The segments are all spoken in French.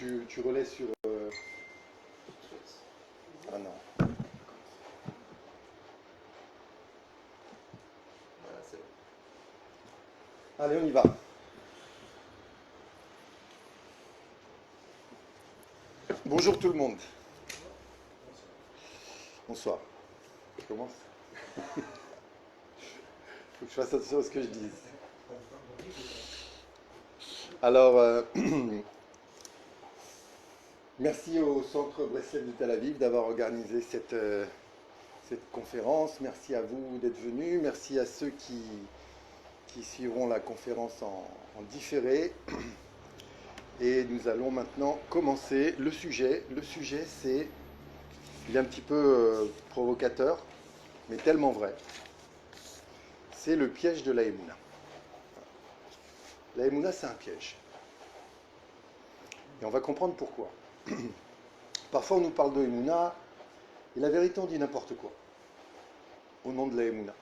tu relais sur... Ah non. Voilà, c'est bon. Allez, on y va. Bonjour tout le monde. Bonsoir. Je commence. Faut que je fasse attention à ce que je dise. Alors, merci au Centre Breslev de Tel Aviv d'avoir organisé cette conférence. Merci à vous d'être venus. Merci à ceux qui suivront la conférence en différé. Et nous allons maintenant commencer le sujet. Le sujet, il est un petit peu provocateur, mais tellement vrai. C'est le piège de la Emouna. La Emouna, c'est un piège. Et on va comprendre pourquoi. Parfois, on nous parle de Emouna, et la vérité, on dit n'importe quoi, au nom de la Emouna.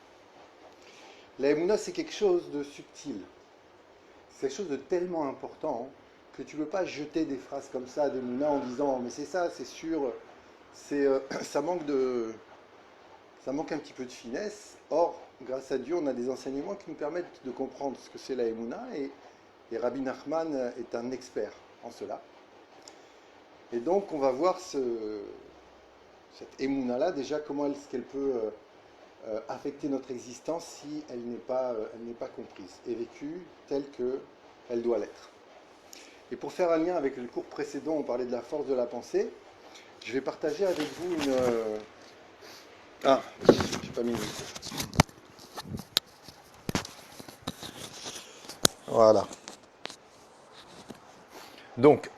La Emouna, c'est quelque chose de subtil. C'est quelque chose de tellement important que tu ne peux pas jeter des phrases comme ça de Emouna en disant « mais c'est ça, c'est sûr ». Ça manque un petit peu de finesse. Or, grâce à Dieu, on a des enseignements qui nous permettent de comprendre ce que c'est la Emouna, et Rabbi Nachman est un expert en cela. Et donc, on va voir cette Emouna-là, déjà, comment est-ce qu'elle peut affecter notre existence si elle n'est pas comprise et vécue telle qu'elle doit l'être. Et pour faire un lien avec le cours précédent, on parlait de la force de la pensée. Je vais partager avec vous une... Ah, j'ai pas mis le micro. Voilà. Donc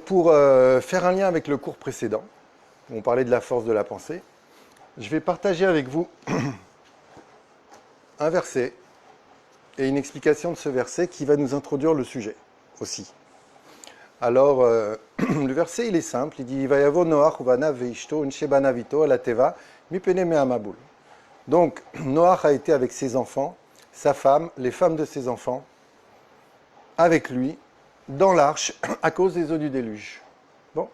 pour faire un lien avec le cours précédent, où on parlait de la force de la pensée, je vais partager avec vous un verset et une explication de ce verset qui va nous introduire le sujet aussi. Alors, le verset, il est simple. Il dit « Vayavo Noach uvanav veishto unshebana vito ala teva mipene me'amabul » Donc, Noach a été avec ses enfants, sa femme, les femmes de ses enfants, avec lui, dans l'arche, à cause des eaux du déluge. Bon.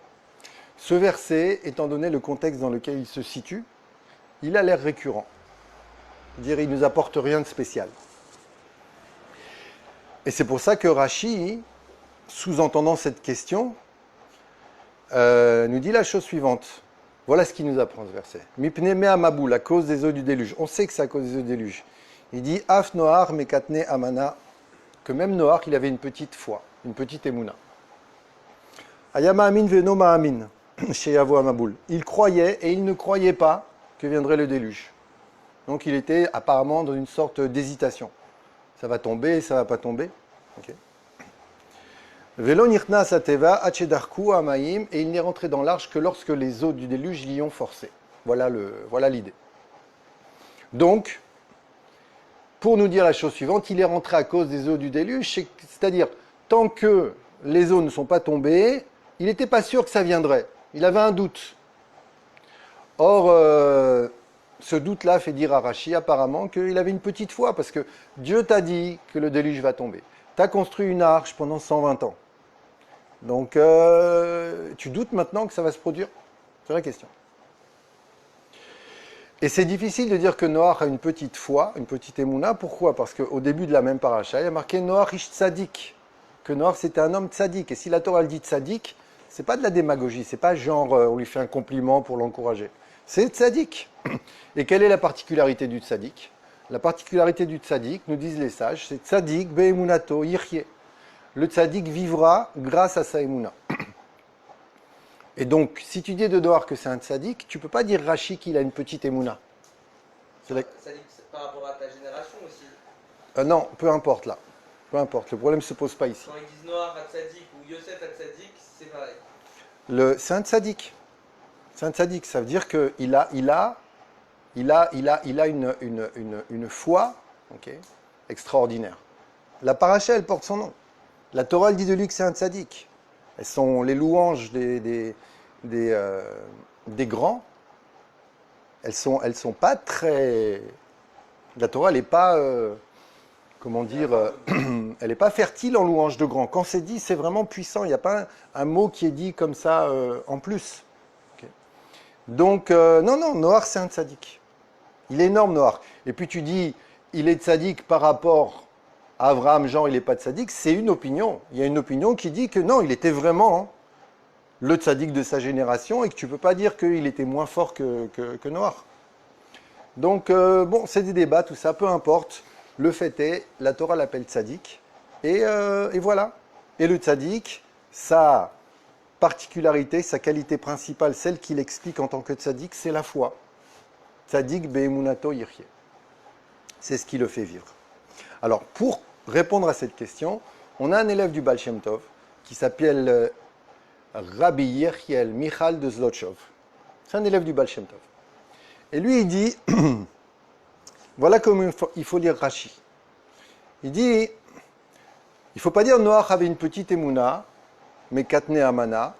Ce verset, étant donné le contexte dans lequel il se situe, il a l'air récurrent. Dire, il ne nous apporte rien de spécial. Et c'est pour ça que Rashi, sous-entendant cette question, nous dit la chose suivante. Voilà ce qu'il nous apprend ce verset. Mipne mea maboul, à cause des eaux du déluge. On sait que c'est à cause des eaux du déluge. Il dit Af Noach mekatne amana, que même Noach, il avait une petite foi, une petite émouna. Ayama amin veno ma amin, sheyavo amaboul. Il croyait et il ne croyait pas que viendrait le déluge. Donc il était apparemment dans une sorte d'hésitation. Ça va tomber, ça va pas tomber. Okay. Velo nirna sateva achedarku amaim, et il n'est rentré dans l'arche que lorsque les eaux du déluge l'y ont forcé. Voilà l'idée. Donc, pour nous dire la chose suivante, il est rentré à cause des eaux du déluge, c'est-à-dire, tant que les eaux ne sont pas tombées, il n'était pas sûr que ça viendrait. Il avait un doute. Or, ce doute-là fait dire à Rashi apparemment qu'il avait une petite foi, parce que Dieu t'a dit que le déluge va tomber. Tu as construit une arche pendant 120 ans. Donc, tu doutes maintenant que ça va se produire? C'est la question. Et c'est difficile de dire que Noach a une petite foi, une petite émouna. Pourquoi? Parce qu'au début de la même paracha, il y a marqué Noach ish tzadik, que Noach c'était un homme tzadik. Et si la Torah dit tzadik, c'est pas de la démagogie, c'est pas genre on lui fait un compliment pour l'encourager. C'est tzadik. Et quelle est la particularité du tzadik? La particularité du tzadik, nous disent les sages, c'est tzadik be'emunato yirye. Le tzadik vivra grâce à sa émouna. Et donc, si tu dis de Noach que c'est un tzadik, tu ne peux pas dire Rashi qu'il a une petite émouna. Tzadik, c'est par rapport à ta génération aussi. Non, peu importe là. Peu importe, le problème ne se pose pas ici. Quand ils disent Noach à tzadik ou Yosef à tzadik, c'est pareil. C'est un tzadik. C'est un tzadik, ça veut dire qu'il a une foi, okay, extraordinaire. La paracha, elle porte son nom. La Torah, elle dit de lui que c'est un tzadik. Elles sont les louanges des grands. Elles sont pas très... La Torah, elle n'est pas comment dire, elle n'est pas fertile en louange de grand. Quand c'est dit, c'est vraiment puissant. Il n'y a pas un mot qui est dit comme ça en plus. Okay. Donc, non, Noach, c'est un tzaddik. Il est énorme, Noach. Et puis tu dis, il est tzaddik par rapport à Abraham, genre, il n'est pas tzaddik. C'est une opinion. Il y a une opinion qui dit que non, il était vraiment le tzaddik de sa génération et que tu ne peux pas dire qu'il était moins fort que Noach. Donc, bon, c'est des débats, tout ça, peu importe. Le fait est, la Torah l'appelle tzaddik, et voilà. Et le tzaddik, sa particularité, sa qualité principale, celle qu'il explique en tant que tzaddik, c'est la foi. Tzaddik be'emunato yirye. C'est ce qui le fait vivre. Alors, pour répondre à cette question, on a un élève du Baal Shem Tov qui s'appelle Rabbi Yechiel Michal de Zlotchov. C'est un élève du Baal Shem Tov. Et lui, il dit, voilà comment il faut lire Rashi. Il dit, il ne faut pas dire Noach avait une petite émouna, mais katne amana.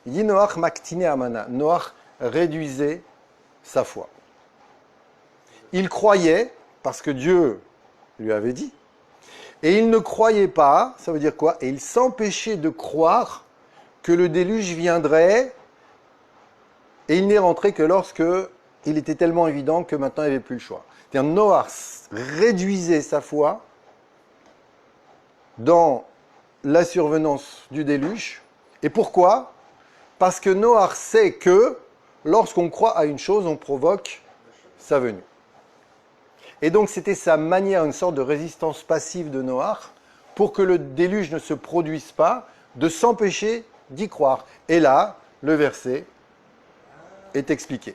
Il dit Noach maktine amana. Noach réduisait sa foi. Il croyait, parce que Dieu lui avait dit, et il ne croyait pas, ça veut dire quoi? Et il s'empêchait de croire que le déluge viendrait, et il n'est rentré que lorsque il était tellement évident que maintenant il n'y avait plus le choix. C'est-à-dire Noach réduisait sa foi dans la survenance du déluge. Et pourquoi? Parce que Noach sait que lorsqu'on croit à une chose, on provoque sa venue. Et donc c'était sa manière, une sorte de résistance passive de Noach, pour que le déluge ne se produise pas, de s'empêcher d'y croire. Et là, le verset est expliqué.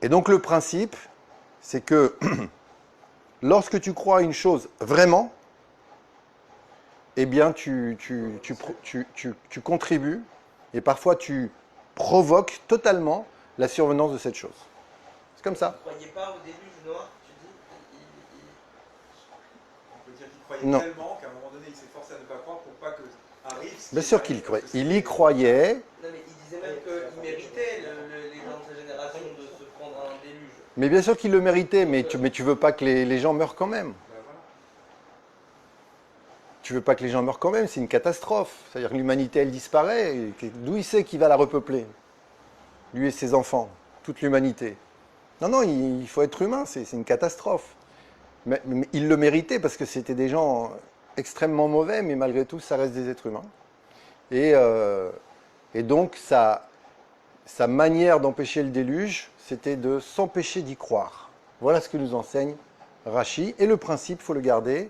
Et donc le principe, c'est que lorsque tu crois à une chose vraiment, eh bien tu contribues et parfois tu provoques totalement la survenance de cette chose. C'est comme ça. Vous ne croyez pas au déluge noir, tu dis On peut dire qu'il croyait Non. tellement qu'à un moment donné, il s'est forcé à ne pas croire pour pas que arrive. Bien sûr qu'il y croyait. Il y croyait. Non, mais il disait même qu'il méritait, les gens de sa génération, de se prendre un déluge. Mais bien sûr qu'il le méritait, mais tu veux pas que les gens meurent quand même. Tu veux pas que les gens meurent quand même, c'est une catastrophe. C'est-à-dire que l'humanité, elle disparaît. D'où il sait qu'il va la repeupler? Lui et ses enfants, toute l'humanité. Non, il faut être humain, c'est une catastrophe. Mais il le méritait parce que c'était des gens extrêmement mauvais, mais malgré tout, ça reste des êtres humains. Et donc, sa manière d'empêcher le déluge, c'était de s'empêcher d'y croire. Voilà ce que nous enseigne Rashi. Et le principe, il faut le garder.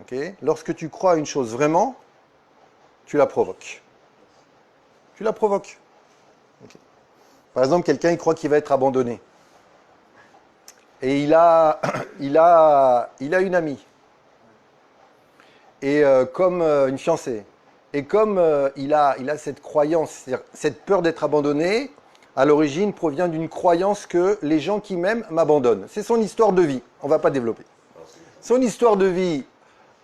Okay. Lorsque tu crois à une chose vraiment, tu la provoques. Tu la provoques. Okay. Par exemple, quelqu'un il croit qu'il va être abandonné. Et il a une amie. Et comme une fiancée. Et comme il a cette croyance, c'est-à-dire cette peur d'être abandonné, à l'origine provient d'une croyance que les gens qui m'aiment m'abandonnent. C'est son histoire de vie. On ne va pas développer. Son histoire de vie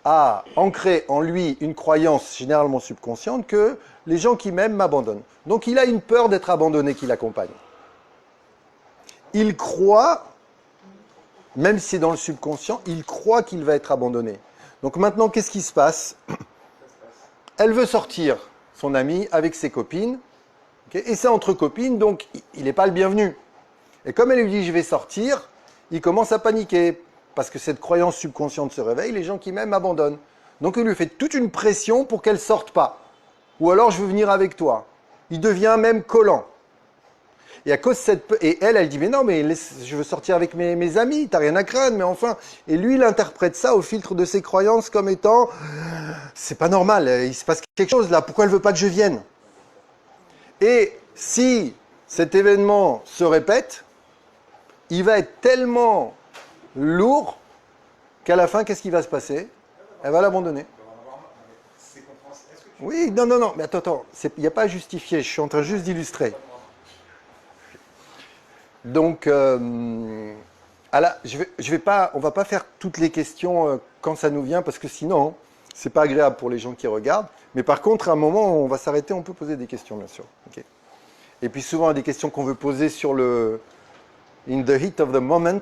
a ancré en lui une croyance généralement subconsciente que les gens qui m'aiment m'abandonnent. Donc il a une peur d'être abandonné qui l'accompagne. Il croit, même si c'est dans le subconscient, il croit qu'il va être abandonné. Donc maintenant, qu'est-ce qui se passe? Elle veut sortir, son amie, avec ses copines, okay, et c'est entre copines, donc il n'est pas le bienvenu. Et comme elle lui dit « je vais sortir », il commence à paniquer. Parce que cette croyance subconsciente se réveille, les gens qui m'aiment m'abandonnent. Donc il lui fait toute une pression pour qu'elle ne sorte pas. Ou alors je veux venir avec toi. Il devient même collant. Et à cause de cette... Et elle dit, mais non, mais je veux sortir avec mes amis, t'as rien à craindre, mais enfin... Et lui, il interprète ça au filtre de ses croyances comme étant, c'est pas normal, il se passe quelque chose là, pourquoi elle veut pas que je vienne? Et si cet événement se répète, il va être tellement lourd qu'à la fin, qu'est-ce qui va se passer? Elle va l'abandonner. Oui, non, mais attends, il n'y a pas à justifier, je suis en train juste d'illustrer. Donc, on va pas faire toutes les questions quand ça nous vient, parce que sinon, c'est pas agréable pour les gens qui regardent. Mais par contre, à un moment, on va s'arrêter, on peut poser des questions, bien sûr. Okay. Et puis souvent, il y a des questions qu'on veut poser sur le « in the heat of the moment »,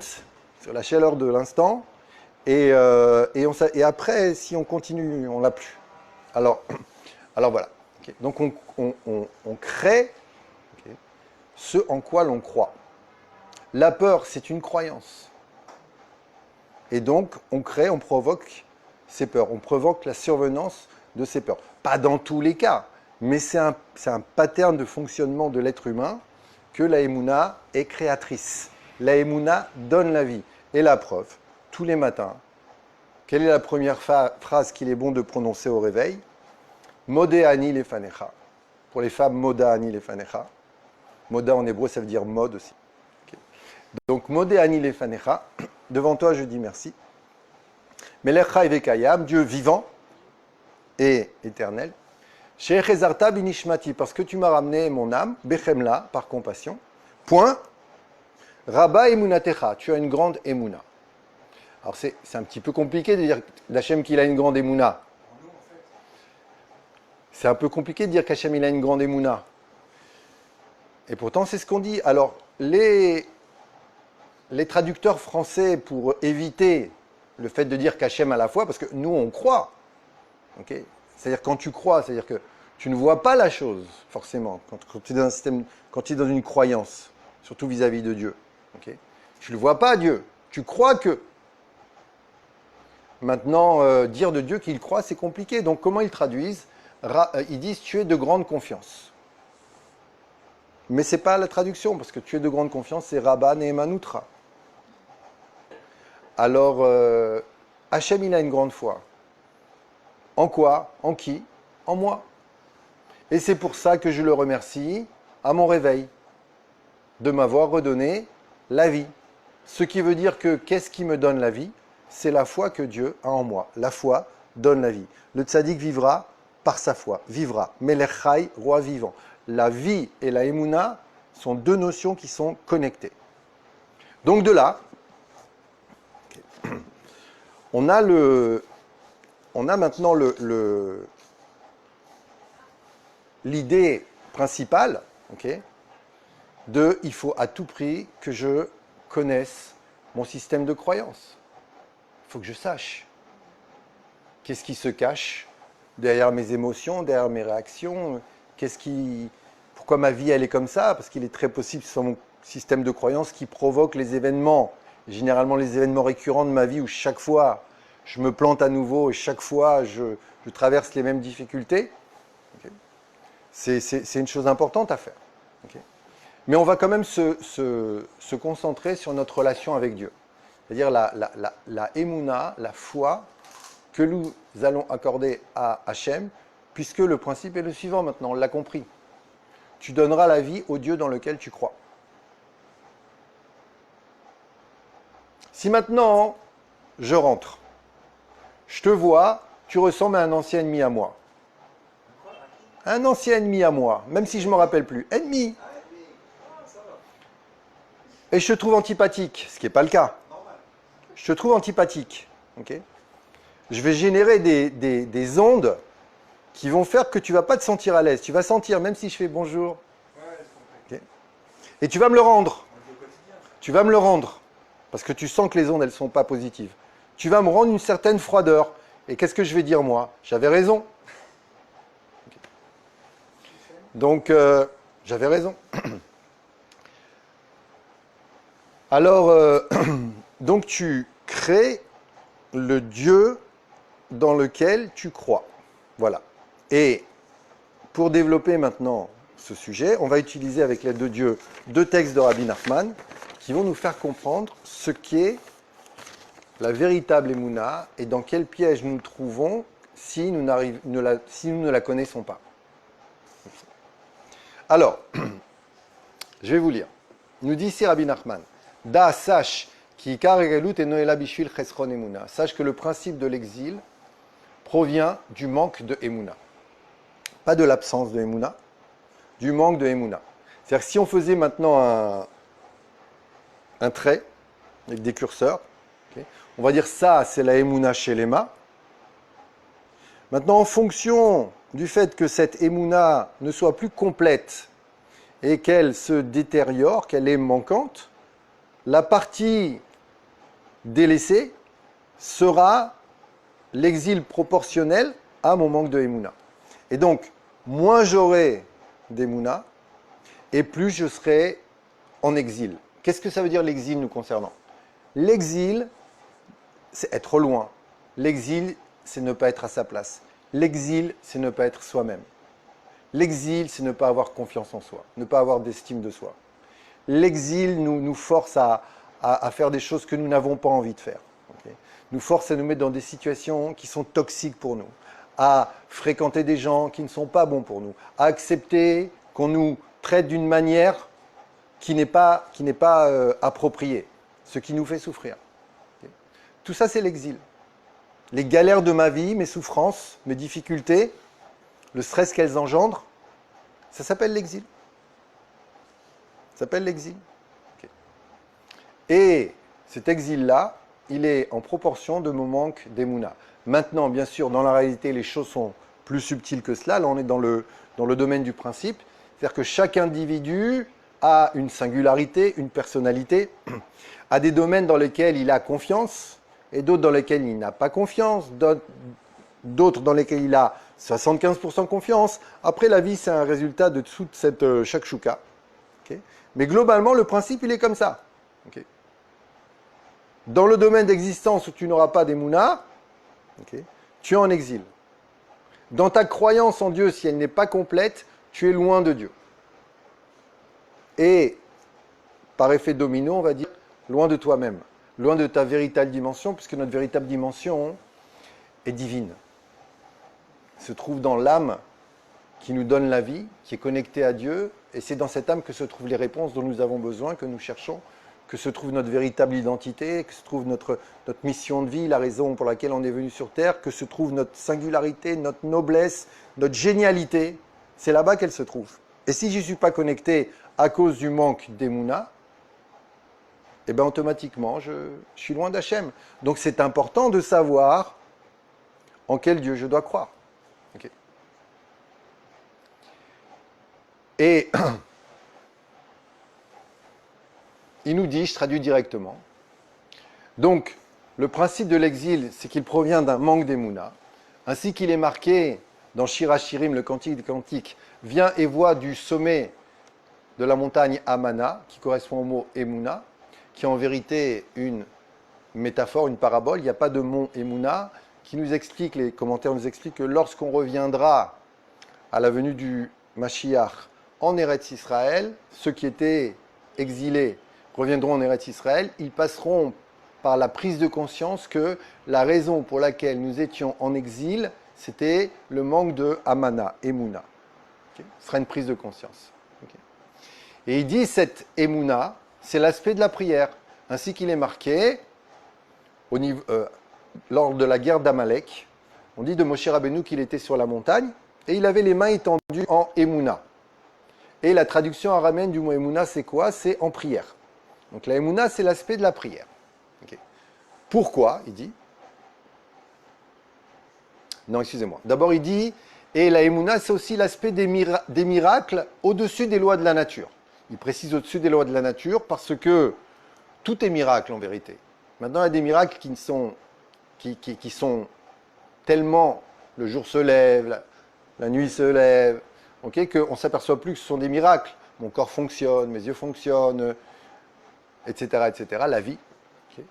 sur la chaleur de l'instant. Et après, si on continue, on l'a plus. Alors voilà. Okay. Donc on crée ce en quoi l'on croit. La peur, c'est une croyance. Et donc, on crée, on provoque ces peurs. On provoque la survenance de ces peurs. Pas dans tous les cas, mais c'est un pattern de fonctionnement de l'être humain que la Emouna est créatrice. La Emouna donne la vie. Et la preuve, tous les matins, quelle est la première phrase qu'il est bon de prononcer au réveil? Modé ani lefanecha. Pour les femmes, moda ani lefanecha. Moda en hébreu, ça veut dire mode aussi. Okay. Donc, modé ani lefanecha. Devant toi, je dis merci. Melech vekayam, Dieu vivant et éternel. She'echezarta binishmati, parce que tu m'as ramené mon âme, bechemla, par compassion. Point. Rabba emunatecha, tu as une grande emuna. Alors c'est un petit peu compliqué de dire d'Hachem qu'il a une grande emuna. C'est un peu compliqué de dire qu'Hachem il a une grande emuna. Et pourtant c'est ce qu'on dit. Alors les traducteurs français, pour éviter le fait de dire qu'Hachem a la foi, parce que nous on croit. Okay, c'est-à-dire quand tu crois, c'est-à-dire que tu ne vois pas la chose, forcément, quand tu es dans un système, quand tu es dans une croyance, surtout vis-à-vis de Dieu. Okay, tu ne le vois pas, Dieu. Tu crois que. Maintenant, dire de Dieu qu'il croit, c'est compliqué. Donc comment ils traduisent? Ils disent tu es de grande confiance. Mais ce n'est pas la traduction, parce que tu es de grande confiance, c'est Rabba Neemanutra. Alors, Hachem, il a une grande foi. En quoi? En qui? En moi. Et c'est pour ça que je le remercie à mon réveil, de m'avoir redonné la vie. Ce qui veut dire que qu'est-ce qui me donne la vie? C'est la foi que Dieu a en moi. La foi donne la vie. Le tzaddik vivra par sa foi. Vivra. Melech Chai, roi vivant. La vie et la Emouna sont deux notions qui sont connectées. Donc de là, on a maintenant l'idée principale, okay, il faut à tout prix que je connaisse mon système de croyance. Il faut que je sache qu'est-ce qui se cache derrière mes émotions, derrière mes réactions, pourquoi ma vie elle est comme ça, parce qu'il est très possible que ce soit mon système de croyance qui provoque les événements, généralement les événements récurrents de ma vie où chaque fois je me plante à nouveau et chaque fois je traverse les mêmes difficultés. Okay. C'est une chose importante à faire. Okay. Mais on va quand même se concentrer sur notre relation avec Dieu. C'est-à-dire la Emouna, la foi que nous allons accorder à Hachem, puisque le principe est le suivant maintenant, on l'a compris. Tu donneras la vie au Dieu dans lequel tu crois. Si maintenant, je rentre, je te vois, tu ressembles à un ancien ennemi à moi. Un ancien ennemi à moi, même si je ne me rappelle plus. Ennemi. Et je te trouve antipathique, ce qui n'est pas le cas. Je te trouve antipathique. Okay, je vais générer des ondes qui vont faire que tu ne vas pas te sentir à l'aise. Tu vas sentir, même si je fais bonjour. Okay, et tu vas me le rendre. Tu vas me le rendre. Parce que tu sens que les ondes, elles ne sont pas positives. Tu vas me rendre une certaine froideur. Et qu'est-ce que je vais dire, moi? J'avais raison. Okay. Donc, j'avais raison. Alors, donc tu crées le Dieu dans lequel tu crois. Voilà. Et pour développer maintenant ce sujet, on va utiliser avec l'aide de Dieu deux textes de Rabbi Nachman qui vont nous faire comprendre ce qu'est la véritable Emouna et dans quel piège nous nous trouvons si nous ne la connaissons pas. Alors, je vais vous lire. Nous dit ici Rabbi Nachman, Da, sache sache que le principe de l'exil provient du manque de Emouna. Pas de l'absence de Emouna, du manque de Emouna. C'est-à-dire que si on faisait maintenant un trait avec des curseurs, okay, on va dire ça, c'est la Emouna chez l'Ema. Maintenant, en fonction du fait que cette Emouna ne soit plus complète et qu'elle se détériore, qu'elle est manquante, la partie délaissée sera l'exil proportionnel à mon manque de Emouna. Et donc, moins j'aurai d'Emouna, et plus je serai en exil. Qu'est-ce que ça veut dire l'exil nous concernant? L'exil, c'est être loin. L'exil, c'est ne pas être à sa place. L'exil, c'est ne pas être soi-même. L'exil, c'est ne pas avoir confiance en soi, ne pas avoir d'estime de soi. L'exil nous force à faire des choses que nous n'avons pas envie de faire. Okay, nous force à nous mettre dans des situations qui sont toxiques pour nous, à fréquenter des gens qui ne sont pas bons pour nous, à accepter qu'on nous traite d'une manière qui n'est pas appropriée, ce qui nous fait souffrir. Okay, tout ça, c'est l'exil. Les galères de ma vie, mes souffrances, mes difficultés, le stress qu'elles engendrent, ça s'appelle l'exil. Ça s'appelle l'exil. Okay. Et cet exil-là, il est en proportion de mon manque d'Emouna. Maintenant, bien sûr, dans la réalité, les choses sont plus subtiles que cela. Là, on est dans le domaine du principe. C'est-à-dire que chaque individu a une singularité, une personnalité, a des domaines dans lesquels il a confiance et d'autres dans lesquels il n'a pas confiance, d'autres dans lesquels il a 75% confiance. Après, la vie, c'est un résultat de toute cette shakshuka. Okay. Mais globalement, le principe, il est comme ça. Okay. Dans le domaine d'existence où tu n'auras pas d'Emouna, okay, tu es en exil. Dans ta croyance en Dieu, si elle n'est pas complète, tu es loin de Dieu. Et, par effet domino, on va dire, loin de toi-même, loin de ta véritable dimension, puisque notre véritable dimension est divine. Se trouve dans l'âme qui nous donne la vie, qui est connectée à Dieu, et c'est dans cette âme que se trouvent les réponses dont nous avons besoin, que nous cherchons, que se trouve notre véritable identité, que se trouve notre mission de vie, la raison pour laquelle on est venu sur Terre, que se trouve notre singularité, notre noblesse, notre génialité. C'est là-bas qu'elle se trouve. Et si je n'y suis pas connecté à cause du manque d'Emouna, eh bien automatiquement, je suis loin d'Hachem. Donc c'est important de savoir en quel Dieu je dois croire. Okay. Et il nous dit, je traduis directement, donc le principe de l'exil, c'est qu'il provient d'un manque d'Emouna, ainsi qu'il est marqué dans Shir HaShirim, le Cantique des Cantiques, viens et vois du sommet de la montagne Amana, qui correspond au mot Emouna, qui est en vérité une métaphore, une parabole. Il n'y a pas de mont Emouna, qui nous explique, les commentaires nous expliquent que lorsqu'on reviendra à la venue du Mashiach en Eretz Israël, ceux qui étaient exilés reviendront en Eretz Israël, ils passeront par la prise de conscience que la raison pour laquelle nous étions en exil, c'était le manque de Amana, Emouna. Okay. Ce sera une prise de conscience. Okay. Et il dit, cette Emouna, c'est l'aspect de la prière, ainsi qu'il est marqué au niveau, lors de la guerre d'Amalek. On dit de Moshe Rabbeinu qu'il était sur la montagne et il avait les mains étendues en Emouna. Et la traduction araméenne du mot Emouna, c'est quoi? C'est en prière. Donc la Emouna, c'est l'aspect de la prière. Okay. Pourquoi? Il dit. Non, excusez-moi. D'abord, il dit, et la Emouna, c'est aussi l'aspect des miracles au-dessus des lois de la nature. Il précise au-dessus des lois de la nature parce que tout est miracle en vérité. Maintenant, il y a des miracles qui sont tellement, le jour se lève, la nuit se lève, okay, qu'on ne s'aperçoit plus que ce sont des miracles. Mon corps fonctionne, mes yeux fonctionnent, etc., etc., la vie. Okay.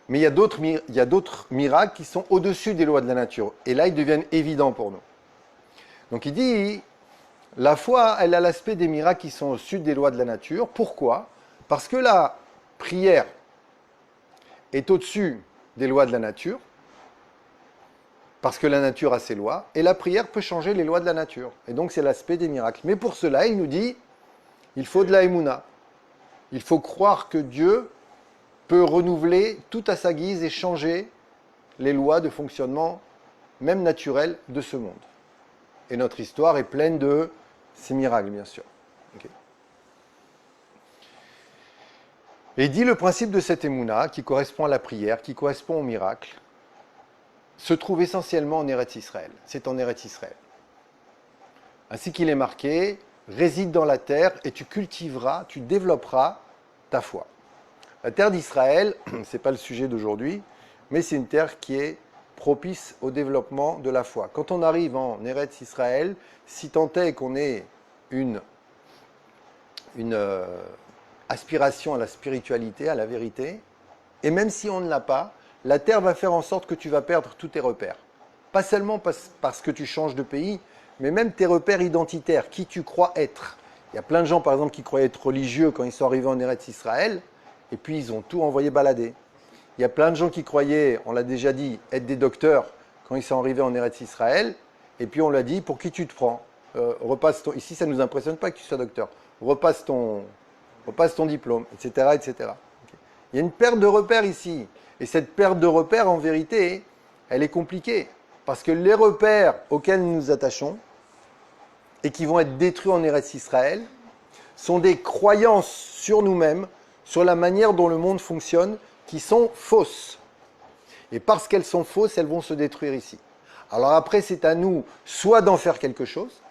Mais il y a d'autres miracles qui sont au-dessus des lois de la nature. Et là, ils deviennent évidents pour nous. Donc il dit, la foi, elle a l'aspect des miracles qui sont au-dessus des lois de la nature. Pourquoi? Parce que la prière est au-dessus des lois de la nature, parce que la nature a ses lois, et la prière peut changer les lois de la nature. Et donc c'est l'aspect des miracles. Mais pour cela, il nous dit, il faut de la Emouna. Il faut croire que Dieu peut renouveler tout à sa guise et changer les lois de fonctionnement, même naturelles, de ce monde. Et notre histoire est pleine de ces miracles, bien sûr. Okay. Et il dit le principe de cette Emouna, qui correspond à la prière, qui correspond au miracle, se trouve essentiellement en Eretz Israël. C'est en Eretz Israël. Ainsi qu'il est marqué, réside dans la terre et tu cultiveras, tu développeras ta foi. La terre d'Israël, ce n'est pas le sujet d'aujourd'hui, mais c'est une terre qui est propice au développement de la foi. Quand on arrive en Eretz Israël, si tant est qu'on ait une aspiration à la spiritualité, à la vérité, et même si on ne l'a pas, la terre va faire en sorte que tu vas perdre tous tes repères. Pas seulement parce que tu changes de pays, mais même tes repères identitaires, qui tu crois être. Il y a plein de gens, par exemple, qui croyaient être religieux quand ils sont arrivés en Eretz Israël, et puis ils ont tout envoyé balader. Il y a plein de gens qui croyaient, on l'a déjà dit, être des docteurs quand ils sont arrivés en Eretz Israël, et puis on l'a dit, pour qui tu te prends Ici, ça ne nous impressionne pas que tu sois docteur. Repasse ton diplôme, etc., etc. Okay. Il y a une perte de repères ici. Et cette perte de repères, en vérité, elle est compliquée. Parce que les repères auxquels nous nous attachons, et qui vont être détruits en Eretz Israël, sont des croyances sur nous-mêmes, sur la manière dont le monde fonctionne, qui sont fausses. Et parce qu'elles sont fausses, elles vont se détruire ici. Alors après, c'est à nous soit d'en faire quelque chose,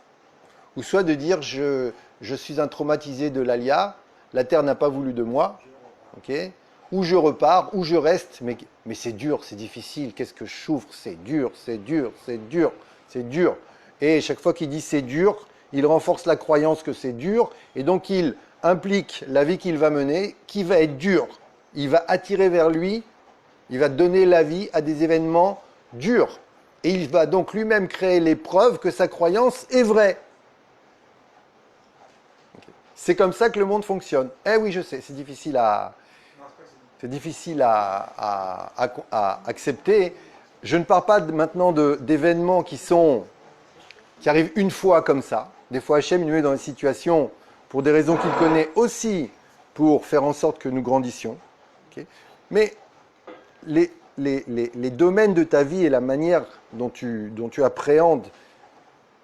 ou soit de dire je suis un traumatisé de l'Alia, la terre n'a pas voulu de moi, okay, ou je repars, ou je reste, mais c'est dur, c'est difficile, qu'est-ce que je souffre, c'est dur, c'est dur, c'est dur, c'est dur. Et chaque fois qu'il dit c'est dur, il renforce la croyance que c'est dur, et donc il implique la vie qu'il va mener, qui va être dure. Il va attirer vers lui, il va donner la vie à des événements durs. Et il va donc lui-même créer les preuves que sa croyance est vraie. C'est comme ça que le monde fonctionne. Eh oui, je sais, c'est difficile à accepter. Je ne parle pas maintenant d'événements qui arrivent une fois comme ça. Des fois, Hachem nous met dans une situation pour des raisons qu'il connaît aussi, pour faire en sorte que nous grandissions. Okay. Mais les domaines de ta vie et la manière dont tu appréhendes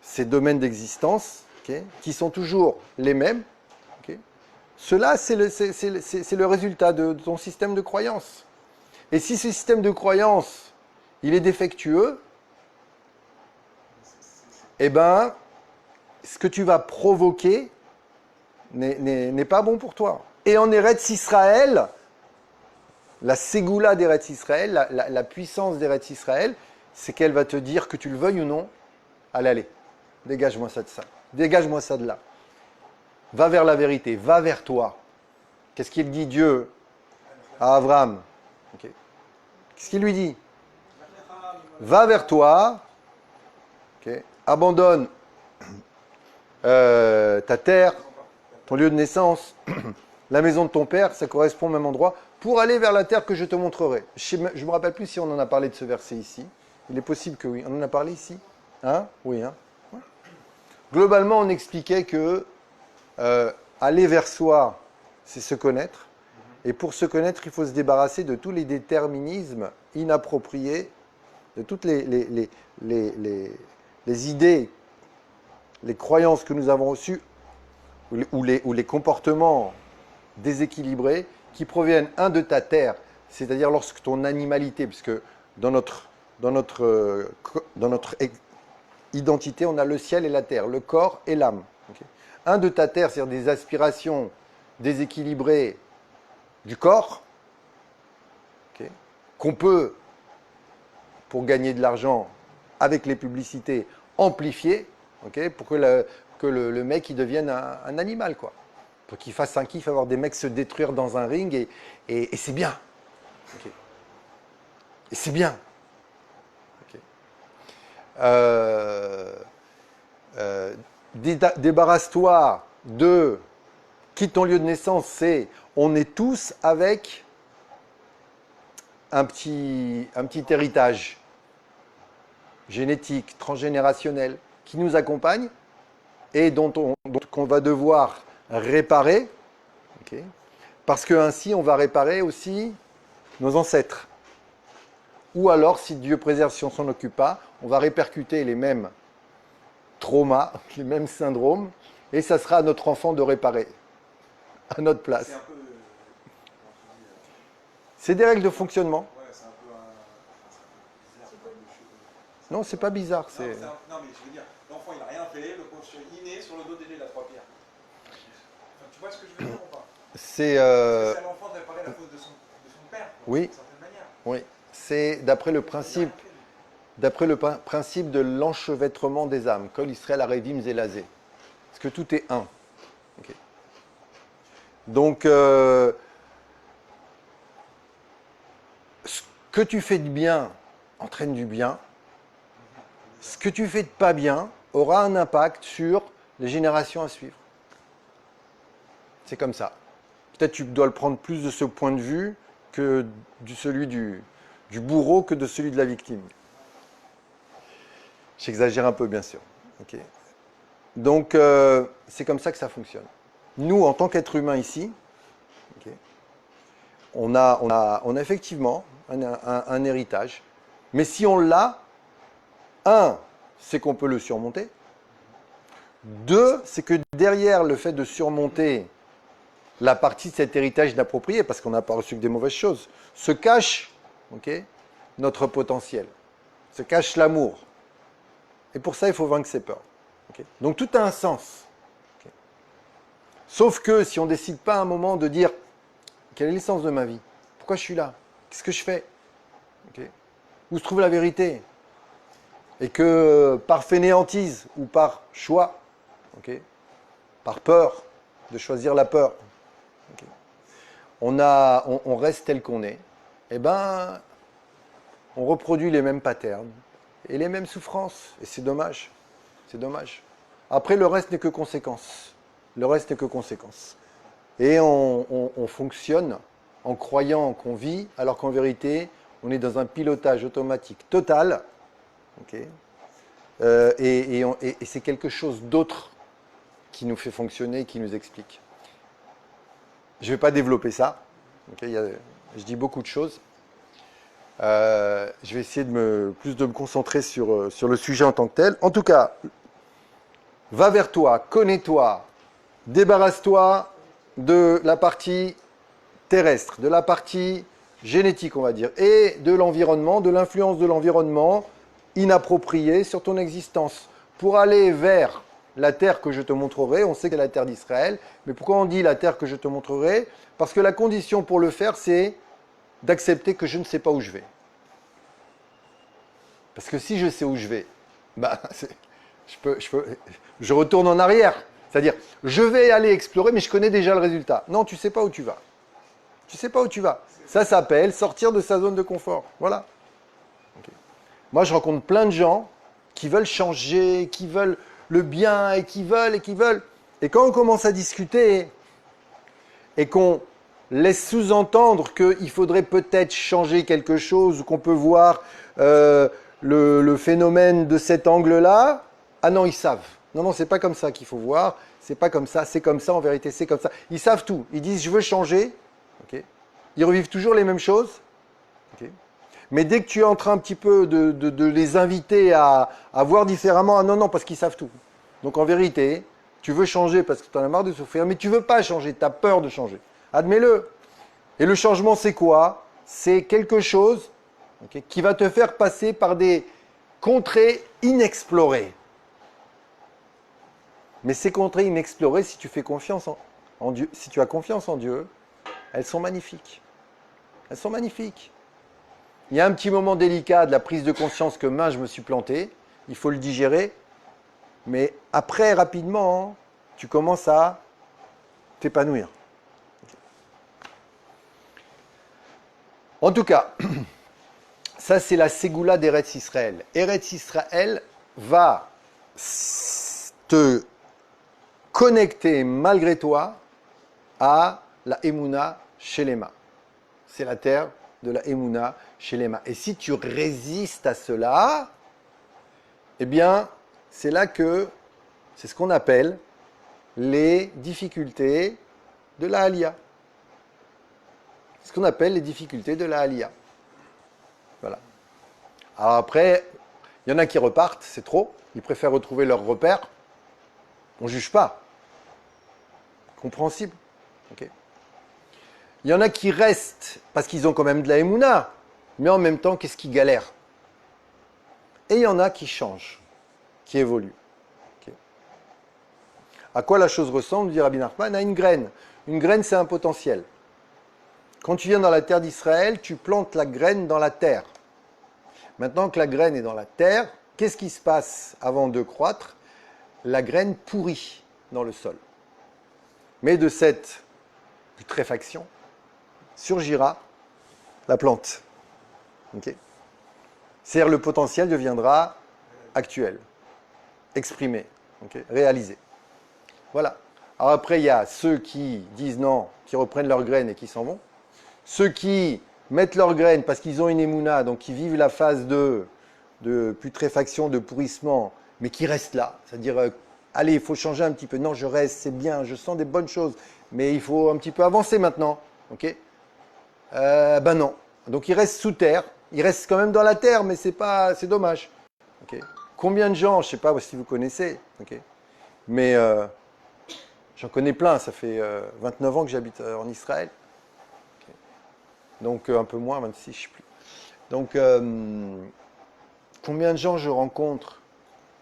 ces domaines d'existence, okay, qui sont toujours les mêmes, okay, cela, c'est le résultat de ton système de croyance. Et si ce système de croyance, il est défectueux, eh bien, ce que tu vas provoquer n'est pas bon pour toi. Et en Eretz Israël, la ségoula d'Eretz Israël, la puissance d'Eretz Israël, c'est qu'elle va te dire, que tu le veuilles ou non, allez, dégage-moi ça de ça, dégage-moi ça de là. Va vers la vérité, va vers toi. Qu'est-ce qu'il dit Dieu à Abraham? Okay. Qu'est-ce qu'il lui dit? Va vers toi, okay. Abandonne ta terre, ton lieu de naissance, la maison de ton père, ça correspond au même endroit, pour aller vers la terre que je te montrerai. Je ne me rappelle plus si on en a parlé de ce verset ici. Il est possible que oui. On en a parlé ici? Hein? Oui. Hein? Ouais. Globalement, on expliquait que aller vers soi, c'est se connaître. Et pour se connaître, il faut se débarrasser de tous les déterminismes inappropriés, de toutes les idées, les croyances que nous avons reçues, ou les comportements déséquilibrés qui proviennent, de ta terre, c'est-à-dire lorsque ton animalité, puisque dans notre identité, on a le ciel et la terre, le corps et l'âme. Okay. De ta terre, c'est-à-dire des aspirations déséquilibrées du corps, okay, qu'on peut, pour gagner de l'argent avec les publicités, amplifier, okay, pour que le mec il devienne un animal, quoi. Pour qu'il fasse un kiff, avoir des mecs se détruire dans un ring, et c'est bien. Okay. Et c'est bien. Okay. Débarrasse-toi de... Quitte ton lieu de naissance, on est tous avec un petit héritage génétique, transgénérationnel, qui nous accompagne et qu'on va devoir réparer, okay, parce qu'ainsi on va réparer aussi nos ancêtres. Ou alors, si Dieu préserve, si on ne s'en occupe pas, on va répercuter les mêmes traumas, les mêmes syndromes, et ça sera à notre enfant de réparer, à notre place. C'est un peu. C'est des règles de fonctionnement. Ouais, c'est un peu bizarre. Non, c'est pas bizarre. Non, mais je veux dire, l'enfant il n'a rien fait, le conscient inné sur le dos déjà il a 3 pierres. Enfin, tu vois ce que je veux dire ou pas? C'est à l'enfant de réparer la faute de son père, oui. d'une certaine manière. Oui. c'est d'après le principe de l'enchevêtrement des âmes. Kol Israël Arevim Zelazé. Parce que tout est un. Okay. Donc, ce que tu fais de bien entraîne du bien. Ce que tu fais de pas bien aura un impact sur les générations à suivre. C'est comme ça. Peut-être tu dois le prendre plus de ce point de vue que celui du bourreau que de celui de la victime. J'exagère un peu, bien sûr. Okay. Donc, c'est comme ça que ça fonctionne. Nous, en tant qu'êtres humains ici, okay, on a effectivement un héritage. Mais si on l'a, un, c'est qu'on peut le surmonter. Deux, c'est que derrière le fait de surmonter la partie de cet héritage inapproprié, parce qu'on n'a pas reçu que des mauvaises choses, se cache okay, notre potentiel, se cache l'amour. Et pour ça, il faut vaincre ses peurs. Okay. Donc tout a un sens. Okay. Sauf que si on ne décide pas à un moment de dire quel est le sens de ma vie, pourquoi je suis là, qu'est-ce que je fais, okay, où se trouve la vérité, et que par fainéantise ou par choix, okay, par peur, de choisir la peur, okay, on reste tel qu'on est, eh ben, on reproduit les mêmes patterns et les mêmes souffrances. Et c'est dommage. C'est dommage. Après, le reste n'est que conséquence. Le reste n'est que conséquence. Et on fonctionne en croyant qu'on vit, alors qu'en vérité, on est dans un pilotage automatique total. Okay, et c'est quelque chose d'autre qui nous fait fonctionner, qui nous explique. Je ne vais pas développer ça. Okay, je dis beaucoup de choses. Je vais essayer de me concentrer sur le sujet en tant que tel. En tout cas, va vers toi, connais-toi, débarrasse-toi de la partie terrestre, de la partie génétique, on va dire, et de l'environnement, de l'influence de l'environnement inappropriée sur ton existence. Pour aller vers la terre que je te montrerai, on sait que c'est la terre d'Israël, mais pourquoi on dit la terre que je te montrerai? Parce que la condition pour le faire, c'est d'accepter que je ne sais pas où je vais. Parce que si je sais où je vais, bah, je retourne en arrière. C'est-à-dire, je vais aller explorer, mais je connais déjà le résultat. Non, tu ne sais pas où tu vas. Tu ne sais pas où tu vas. Ça s'appelle sortir de sa zone de confort. Voilà. Okay. Moi, je rencontre plein de gens qui veulent changer, qui veulent le bien, et qui veulent. Et quand on commence à discuter, et qu'on laisse sous-entendre qu'il faudrait peut-être changer quelque chose, ou qu'on peut voir le phénomène de cet angle-là, ah non, ils savent. Non, c'est pas comme ça qu'il faut voir, c'est pas comme ça, c'est comme ça, en vérité, c'est comme ça. Ils savent tout. Ils disent, je veux changer. Okay. Ils revivent toujours les mêmes choses. Okay. Mais dès que tu es en train un petit peu de les inviter à voir différemment, ah non, parce qu'ils savent tout. Donc en vérité, tu veux changer parce que tu en as marre de souffrir, mais tu ne veux pas changer, tu as peur de changer. Admets-le. Et le changement, c'est quoi? C'est quelque chose okay, qui va te faire passer par des contrées inexplorées. Mais ces contrées inexplorées, si tu fais confiance en Dieu, si tu as confiance en Dieu, elles sont magnifiques. Elles sont magnifiques. Il y a un petit moment délicat de la prise de conscience que je me suis planté, il faut le digérer, mais après, rapidement, tu commences à t'épanouir. En tout cas, ça c'est la ségoula d'Eretz Israël. Eretz Israël va te connecter malgré toi à la Emouna Shelema. C'est la terre de la Emouna Shelema. Et si tu résistes à cela, eh bien, c'est là que, c'est ce qu'on appelle les difficultés de la Aliyah. C'est ce qu'on appelle les difficultés de la Aliyah. Voilà. Alors après, il y en a qui repartent, c'est trop. Ils préfèrent retrouver leur repère. On ne juge pas. Compréhensible. Okay. Il y en a qui restent parce qu'ils ont quand même de la Emouna, mais en même temps, qu'est-ce qu'ils galèrent? Et il y en a qui changent, qui évoluent. Okay. À quoi la chose ressemble, dit Rabbi Nachman? À une graine. Une graine, c'est un potentiel. Quand tu viens dans la terre d'Israël, tu plantes la graine dans la terre. Maintenant que la graine est dans la terre, qu'est-ce qui se passe avant de croître? La graine pourrit dans le sol. Mais de cette putréfaction surgira la plante. Okay. C'est-à-dire le potentiel deviendra actuel, exprimé, okay, réalisé. Voilà. Alors après, il y a ceux qui disent non, qui reprennent leurs graines et qui s'en vont. Ceux qui mettent leurs graines parce qu'ils ont une émouna, donc qui vivent la phase de putréfaction, de pourrissement, mais qui restent là. C'est-à-dire, allez, il faut changer un petit peu. Non, je reste, c'est bien, je sens des bonnes choses, mais il faut un petit peu avancer maintenant. Ok? Ben non. Donc ils restent sous terre. Ils restent quand même dans la terre, mais c'est dommage. Okay. Combien de gens, je ne sais pas si vous connaissez, okay, mais j'en connais plein. Ça fait 29 ans que j'habite en Israël. Okay. Donc un peu moins, 26, je ne sais plus. Donc combien de gens je rencontre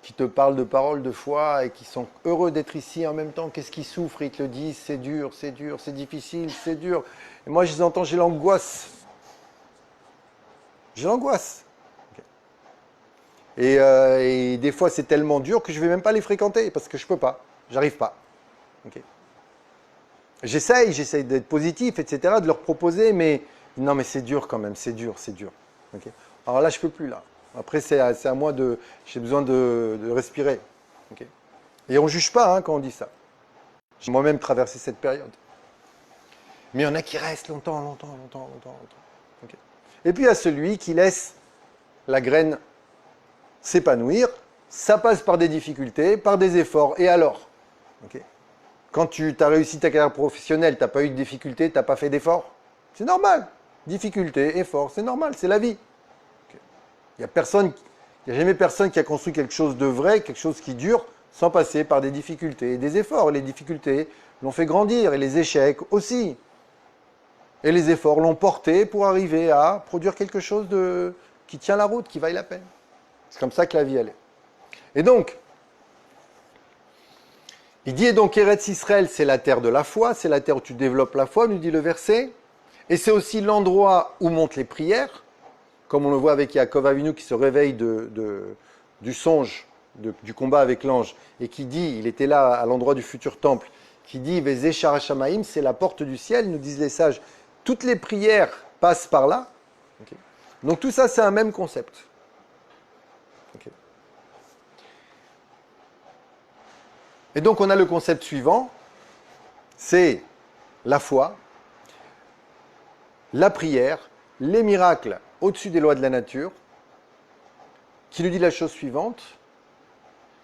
qui te parlent de paroles de foi et qui sont heureux d'être ici en même temps, qu'est-ce qu'ils souffrent, ils te le disent, c'est dur, c'est difficile, c'est dur. Et moi je les entends, j'ai l'angoisse. J'ai l'angoisse. Okay. Et des fois c'est tellement dur que je ne vais même pas les fréquenter parce que je ne peux pas, j'arrive pas. Okay. J'essaye d'être positif, etc., de leur proposer, mais non mais c'est dur quand même, c'est dur. Okay. Alors là je ne peux plus là. Après, c'est à moi j'ai besoin de respirer. Okay. Et on ne juge pas quand on dit ça. J'ai moi-même traversé cette période. Mais il y en a qui restent longtemps. Okay. Et puis il y a celui qui laisse la graine s'épanouir. Ça passe par des difficultés, par des efforts. Et alors? Okay. Quand tu as réussi ta carrière professionnelle, tu n'as pas eu de difficultés, tu n'as pas fait d'efforts. C'est normal. Difficultés, efforts, c'est normal, c'est la vie. Il n'y a jamais personne qui a construit quelque chose de vrai, quelque chose qui dure, sans passer par des difficultés et des efforts. Les difficultés l'ont fait grandir, et les échecs aussi. Et les efforts l'ont porté pour arriver à produire quelque chose qui tient la route, qui vaille la peine. C'est comme ça que la vie, elle est. Et donc, il dit, et donc Eretz Israël, c'est la terre de la foi, c'est la terre où tu développes la foi, nous dit le verset. Et c'est aussi l'endroit où montent les prières, comme on le voit avec Yaakov Avinu qui se réveille du songe, du combat avec l'ange, et qui dit, il était là à l'endroit du futur temple, qui dit, Vezé Shamaim, c'est la porte du ciel, nous disent les sages. Toutes les prières passent par là. Okay. Donc tout ça, c'est un même concept. Okay. Et donc on a le concept suivant, c'est la foi, la prière, les miracles au-dessus des lois de la nature, qui nous dit la chose suivante,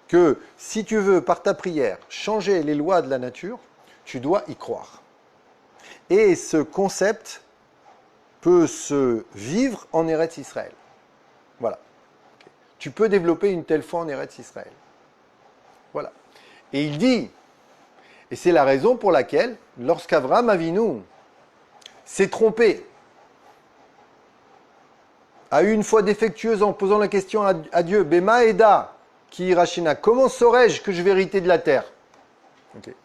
que si tu veux, par ta prière, changer les lois de la nature, tu dois y croire. Et ce concept peut se vivre en Eretz Israël. Voilà. Okay. Tu peux développer une telle foi en Eretz Israël. Voilà. Et il dit, et c'est la raison pour laquelle, lorsqu'Avraham Avinu s'est trompé, a eu une foi défectueuse en posant la question à Dieu, Bema Eda, qui Rachina, comment saurais-je que je vais hériter de la terre? Okay.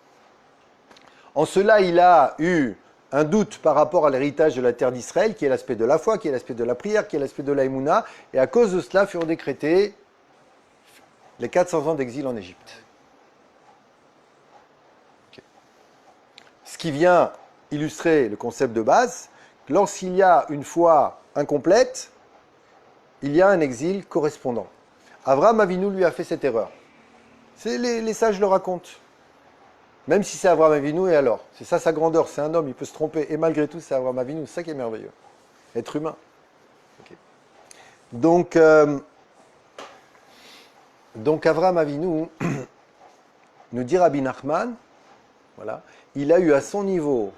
En cela, il a eu un doute par rapport à l'héritage de la terre d'Israël, qui est l'aspect de la foi, qui est l'aspect de la prière, qui est l'aspect de l'aïmouna, et à cause de cela furent décrétés les 400 ans d'exil en Égypte. Okay. Ce qui vient illustrer le concept de base, lorsqu'il y a une foi incomplète, il y a un exil correspondant. Avraham Avinu lui a fait cette erreur. Les sages le racontent. Même si c'est Avraham Avinu, et alors? C'est ça sa grandeur, c'est un homme, il peut se tromper. Et malgré tout, c'est Avraham Avinu, c'est ça qui est merveilleux. Être humain. Okay. Donc Avraham Avinu, nous dit Rabbi Nachman, voilà, il a eu à son niveau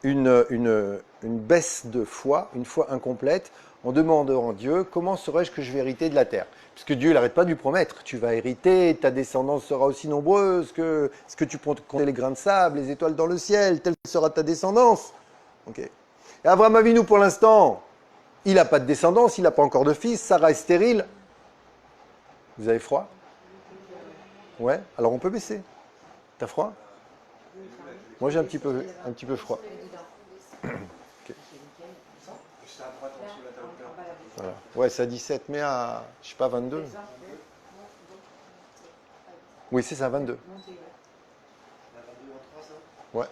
une baisse de foi, une foi incomplète, en demandant à Dieu, comment saurais-je que je vais hériter de la terre? Puisque Dieu n'arrête pas de lui promettre, tu vas hériter, ta descendance sera aussi nombreuse que ce que tu peux compter les grains de sable, les étoiles dans le ciel, telle sera ta descendance. Okay. Et Avraham Avinu, pour l'instant, il n'a pas de descendance, il n'a pas encore de fils, Sarah est stérile. Vous avez froid? Ouais, alors on peut baisser. T'as froid? Moi j'ai un petit peu froid. Ouais, c'est à 17, mais à, je sais pas, 22. Oui, c'est ça, 22. Ouais.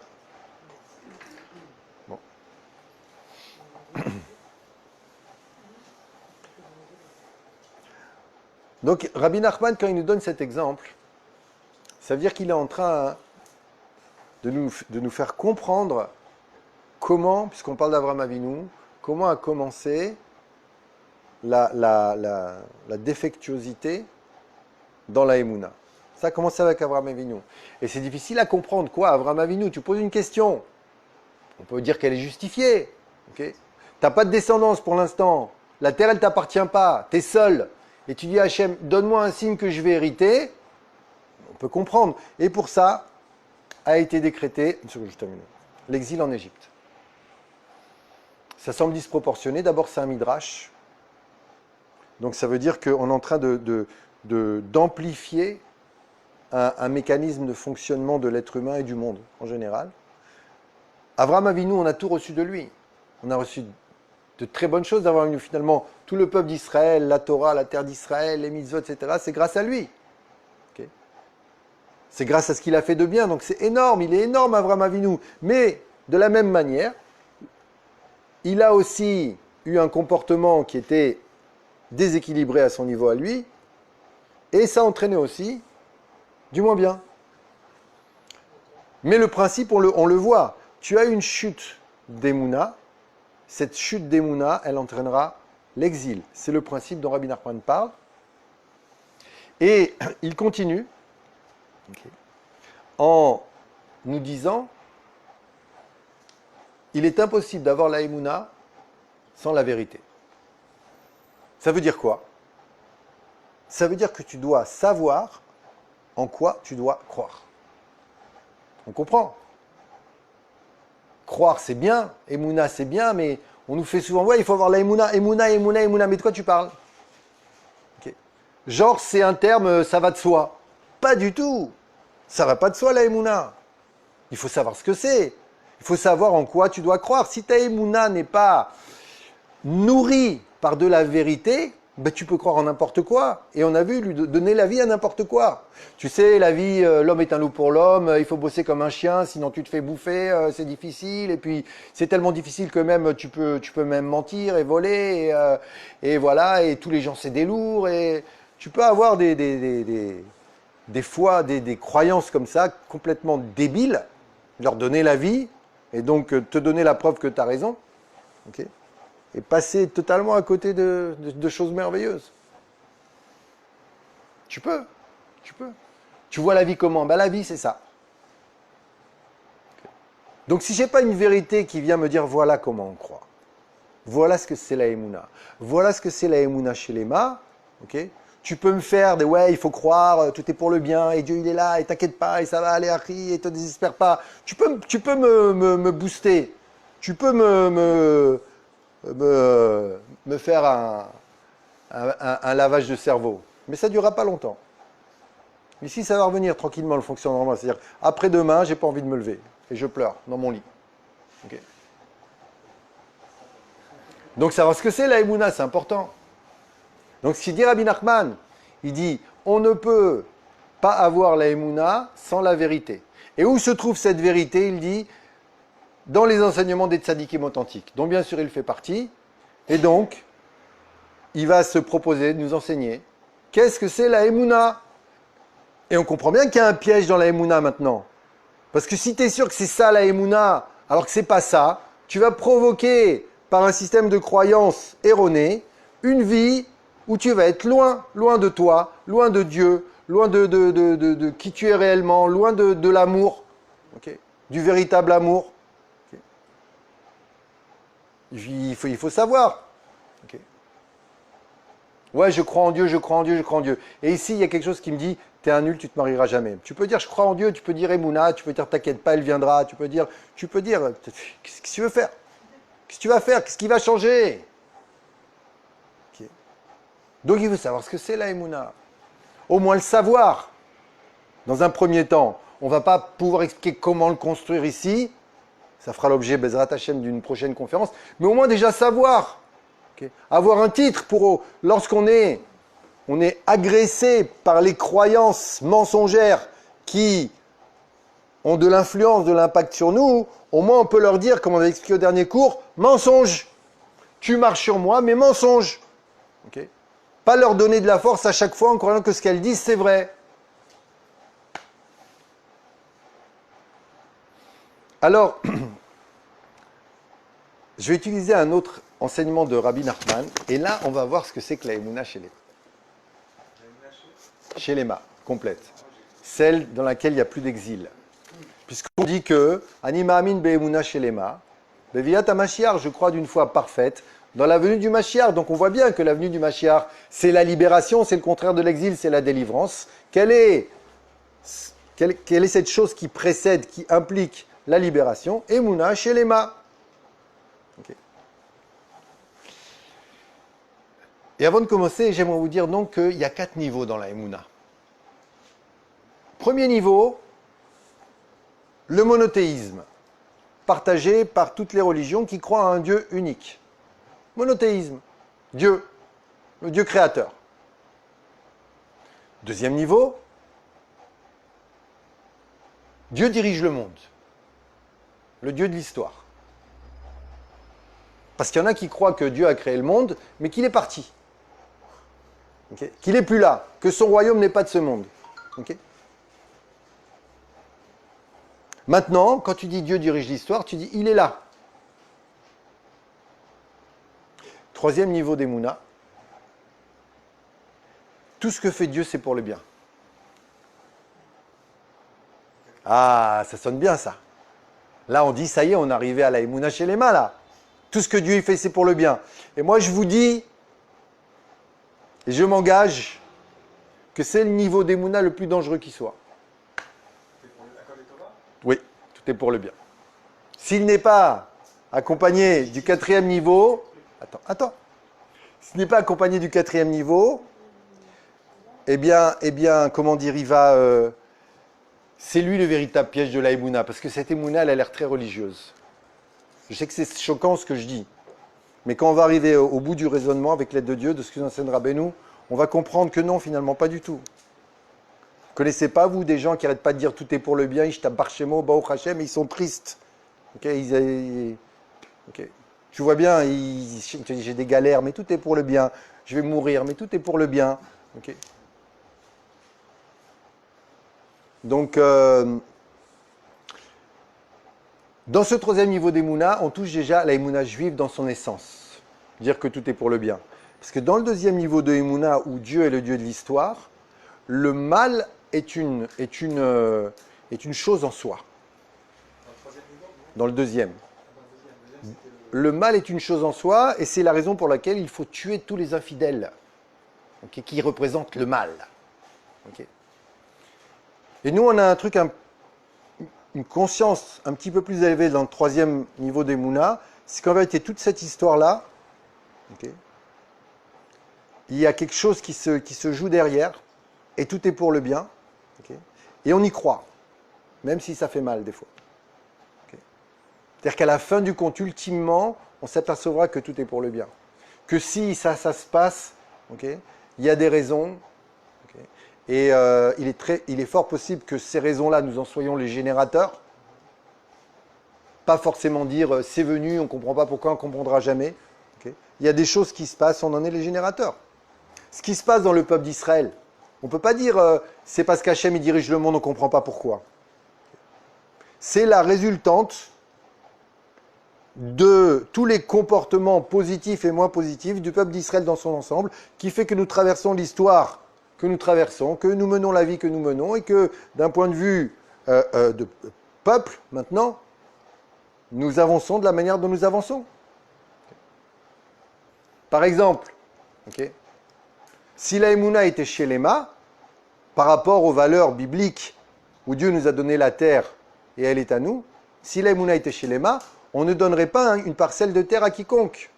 Bon. Donc, Rabbi Nachman, quand il nous donne cet exemple, ça veut dire qu'il est en train de nous faire comprendre comment, puisqu'on parle d'Avraham Avinu, comment a commencé la défectuosité dans la Emouna. Ça a commencé avec Avraham Avinu. Et c'est difficile à comprendre. Quoi, Avraham Avinu? Tu poses une question. On peut dire qu'elle est justifiée. Okay, t'as pas de descendance pour l'instant. La terre, elle t'appartient pas. Tu es seul. Et tu dis à Hachem, donne-moi un signe que je vais hériter. On peut comprendre. Et pour ça, a été décrété, je termine, l'exil en Égypte. Ça semble disproportionné. D'abord, c'est un midrash. Donc ça veut dire qu'on est en train d'amplifier un mécanisme de fonctionnement de l'être humain et du monde en général. Avraham Avinu, on a tout reçu de lui. On a reçu de très bonnes choses d'Avraham Avinu. Finalement, tout le peuple d'Israël, la Torah, la terre d'Israël, les mitzvot, etc., c'est grâce à lui. Okay, c'est grâce à ce qu'il a fait de bien. Donc c'est énorme, il est énorme Avraham Avinu. Mais de la même manière, il a aussi eu un comportement qui était déséquilibré à son niveau à lui, et ça entraînait aussi du moins bien. Mais le principe, on le voit. Tu as une chute d'Emouna. Cette chute d'Emouna, elle entraînera l'exil. C'est le principe dont Rabbi Nachman parle. Et il continue en nous disant il est impossible d'avoir la Emouna sans la vérité. Ça veut dire quoi? Ça veut dire que tu dois savoir en quoi tu dois croire. On comprend. Croire, c'est bien. Emouna, c'est bien, mais on nous fait souvent, ouais, il faut avoir la Emouna, Emouna, Emouna, Emouna. Mais de quoi tu parles? Okay. Genre, c'est un terme, ça va de soi. Pas du tout. Ça va pas de soi, la Emouna. Il faut savoir ce que c'est. Il faut savoir en quoi tu dois croire. Si ta Emouna n'est pas nourrie par de la vérité, ben, tu peux croire en n'importe quoi. Et on a vu lui donner la vie à n'importe quoi. Tu sais, la vie, l'homme est un loup pour l'homme, il faut bosser comme un chien, sinon tu te fais bouffer, c'est difficile. Et puis, c'est tellement difficile que même tu peux même mentir et voler. Et voilà, et tous les gens, c'est des lourds. Et tu peux avoir des fois des croyances comme ça, complètement débiles, leur donner la vie, et donc te donner la preuve que tu as raison. Okay, et passer totalement à côté de choses merveilleuses. Tu peux. Tu vois la vie comment? Ben, la vie, c'est ça. Donc si je n'ai pas une vérité qui vient me dire voilà comment on croit, voilà ce que c'est la Emouna, voilà ce que c'est la Emouna chez les Ma, okay, tu peux me faire des ouais, il faut croire, tout est pour le bien, et Dieu il est là, et t'inquiète pas, et ça va aller, Harry, et te désespère pas. Tu peux me booster, tu peux me faire un lavage de cerveau. Mais ça ne durera pas longtemps. Ici, ça va revenir tranquillement le fonctionnement. C'est-à-dire, après-demain, j'ai pas envie de me lever. Et je pleure dans mon lit. Okay. Donc, savoir ce que c'est la Emouna, c'est important. Donc, ce qu'il dit Rabbi Nachman, il dit, on ne peut pas avoir la Emouna sans la vérité. Et où se trouve cette vérité? Il dit, dans les enseignements des tzadikim authentiques, dont bien sûr il fait partie, et donc, il va se proposer de nous enseigner qu'est-ce que c'est la Emouna. Et on comprend bien qu'il y a un piège dans la Emouna maintenant. Parce que si tu es sûr que c'est ça la Emouna, alors que c'est pas ça, tu vas provoquer, par un système de croyance erroné, une vie où tu vas être loin de toi, loin de Dieu, loin de qui tu es réellement, loin de l'amour, okay, du véritable amour. Il faut savoir. Okay. Ouais, je crois en Dieu, je crois en Dieu, je crois en Dieu. Et ici, il y a quelque chose qui me dit, t'es un nul, tu te marieras jamais. Tu peux dire, je crois en Dieu, tu peux dire Emouna, tu peux dire, t'inquiète pas, elle viendra, tu peux dire, qu'est-ce que tu veux faire? Qu'est-ce que tu vas faire? Qu'est-ce qui va changer? Okay. Donc, il faut savoir ce que c'est la Emouna. Au moins le savoir. Dans un premier temps, on ne va pas pouvoir expliquer comment le construire ici. Ça fera l'objet, Bezrat Hashem, d'une prochaine conférence. Mais au moins déjà savoir. Okay. Avoir un titre pour lorsqu'on est, on est agressé par les croyances mensongères qui ont de l'influence, de l'impact sur nous, au moins on peut leur dire, comme on a expliqué au dernier cours, mensonge. Tu marches sur moi, mais mensonge. Okay. Pas leur donner de la force à chaque fois en croyant que ce qu'elles disent, c'est vrai. Alors, je vais utiliser un autre enseignement de Rabbi Nachman, et là, on va voir ce que c'est que la Emouna chez les mâts, complète. Celle dans laquelle il n'y a plus d'exil. Puisqu'on dit que Anima Amin Be'emouna chez les mâts, Beviat HaMashiach, je crois d'une foi parfaite, dans la venue du Mashiach. Donc on voit bien que la venue du Mashiach, c'est la libération, c'est le contraire de l'exil, c'est la délivrance. Quelle est cette chose qui précède, qui implique la libération? Emouna chez les mâts. Okay. Et avant de commencer, j'aimerais vous dire donc qu'il y a 4 niveaux dans la Emouna. Premier niveau, le monothéisme, partagé par toutes les religions qui croient à un Dieu unique. Monothéisme, Dieu, le Dieu créateur. Deuxième niveau, Dieu dirige le monde, le Dieu de l'histoire. Parce qu'il y en a qui croient que Dieu a créé le monde, mais qu'il est parti. Okay. Qu'il n'est plus là, que son royaume n'est pas de ce monde. Okay. Maintenant, quand tu dis Dieu dirige l'histoire, tu dis il est là. Troisième niveau d'Emouna, tout ce que fait Dieu, c'est pour le bien. Ah, ça sonne bien ça. Là, on dit, ça y est, on est arrivé à la Emouna chez les mâts, là. Tout ce que Dieu fait, c'est pour le bien. Et moi, je vous dis, et je m'engage, que c'est le niveau d'Emouna le plus dangereux qui soit. Oui, tout est pour le bien. S'il n'est pas accompagné du 4e niveau, attends. S'il n'est pas accompagné du 4e niveau, eh bien, comment dire, il va... c'est lui le véritable piège de la Emouna, parce que cette Emouna, elle a l'air très religieuse. Je sais que c'est choquant ce que je dis, mais quand on va arriver au bout du raisonnement, avec l'aide de Dieu, de ce que nous enseigne Rabbeinu, on va comprendre que non, finalement, pas du tout. Vous ne connaissez pas, vous, des gens qui n'arrêtent pas de dire tout est pour le bien, Ishtab Barshemo, Baruch Hashem, et ils sont tristes. Okay, tu vois bien, ils te disent j'ai des galères, mais tout est pour le bien. Je vais mourir, mais tout est pour le bien. Okay. Donc, dans ce 3e niveau d'Emouna, on touche déjà à la Emouna juive dans son essence. Dire que tout est pour le bien. Parce que dans le 2e niveau de Emouna, où Dieu est le Dieu de l'histoire, le mal est une chose en soi. Dans le 2e. Le mal est une chose en soi, et c'est la raison pour laquelle il faut tuer tous les infidèles, okay, qui représentent le mal. Okay. Et nous, on a un truc, une conscience un petit peu plus élevée dans le 3e niveau d'Emouna, c'est qu'en vérité, toute cette histoire-là, okay, il y a quelque chose qui se joue derrière, et tout est pour le bien, okay, et on y croit, même si ça fait mal des fois. C'est-à-dire qu'à la fin du compte, ultimement, on s'apercevra que tout est pour le bien. Que si ça se passe, okay, il y a des raisons, okay, et il est fort possible que ces raisons-là, nous en soyons les générateurs. Pas forcément dire c'est venu, on ne comprend pas pourquoi, on ne comprendra jamais. Okay. Il y a des choses qui se passent, on en est les générateurs. Ce qui se passe dans le peuple d'Israël, on ne peut pas dire c'est parce qu'Hachem il dirige le monde, on ne comprend pas pourquoi. C'est la résultante de tous les comportements positifs et moins positifs du peuple d'Israël dans son ensemble, qui fait que nous traversons l'histoire que nous traversons, que nous menons la vie que nous menons, et que d'un point de vue de peuple, maintenant, nous avançons de la manière dont nous avançons. Par exemple, okay, si la Emouna était chez les mâts, par rapport aux valeurs bibliques où Dieu nous a donné la terre et elle est à nous, si la Emouna était chez les mâts, on ne donnerait pas une parcelle de terre à quiconque.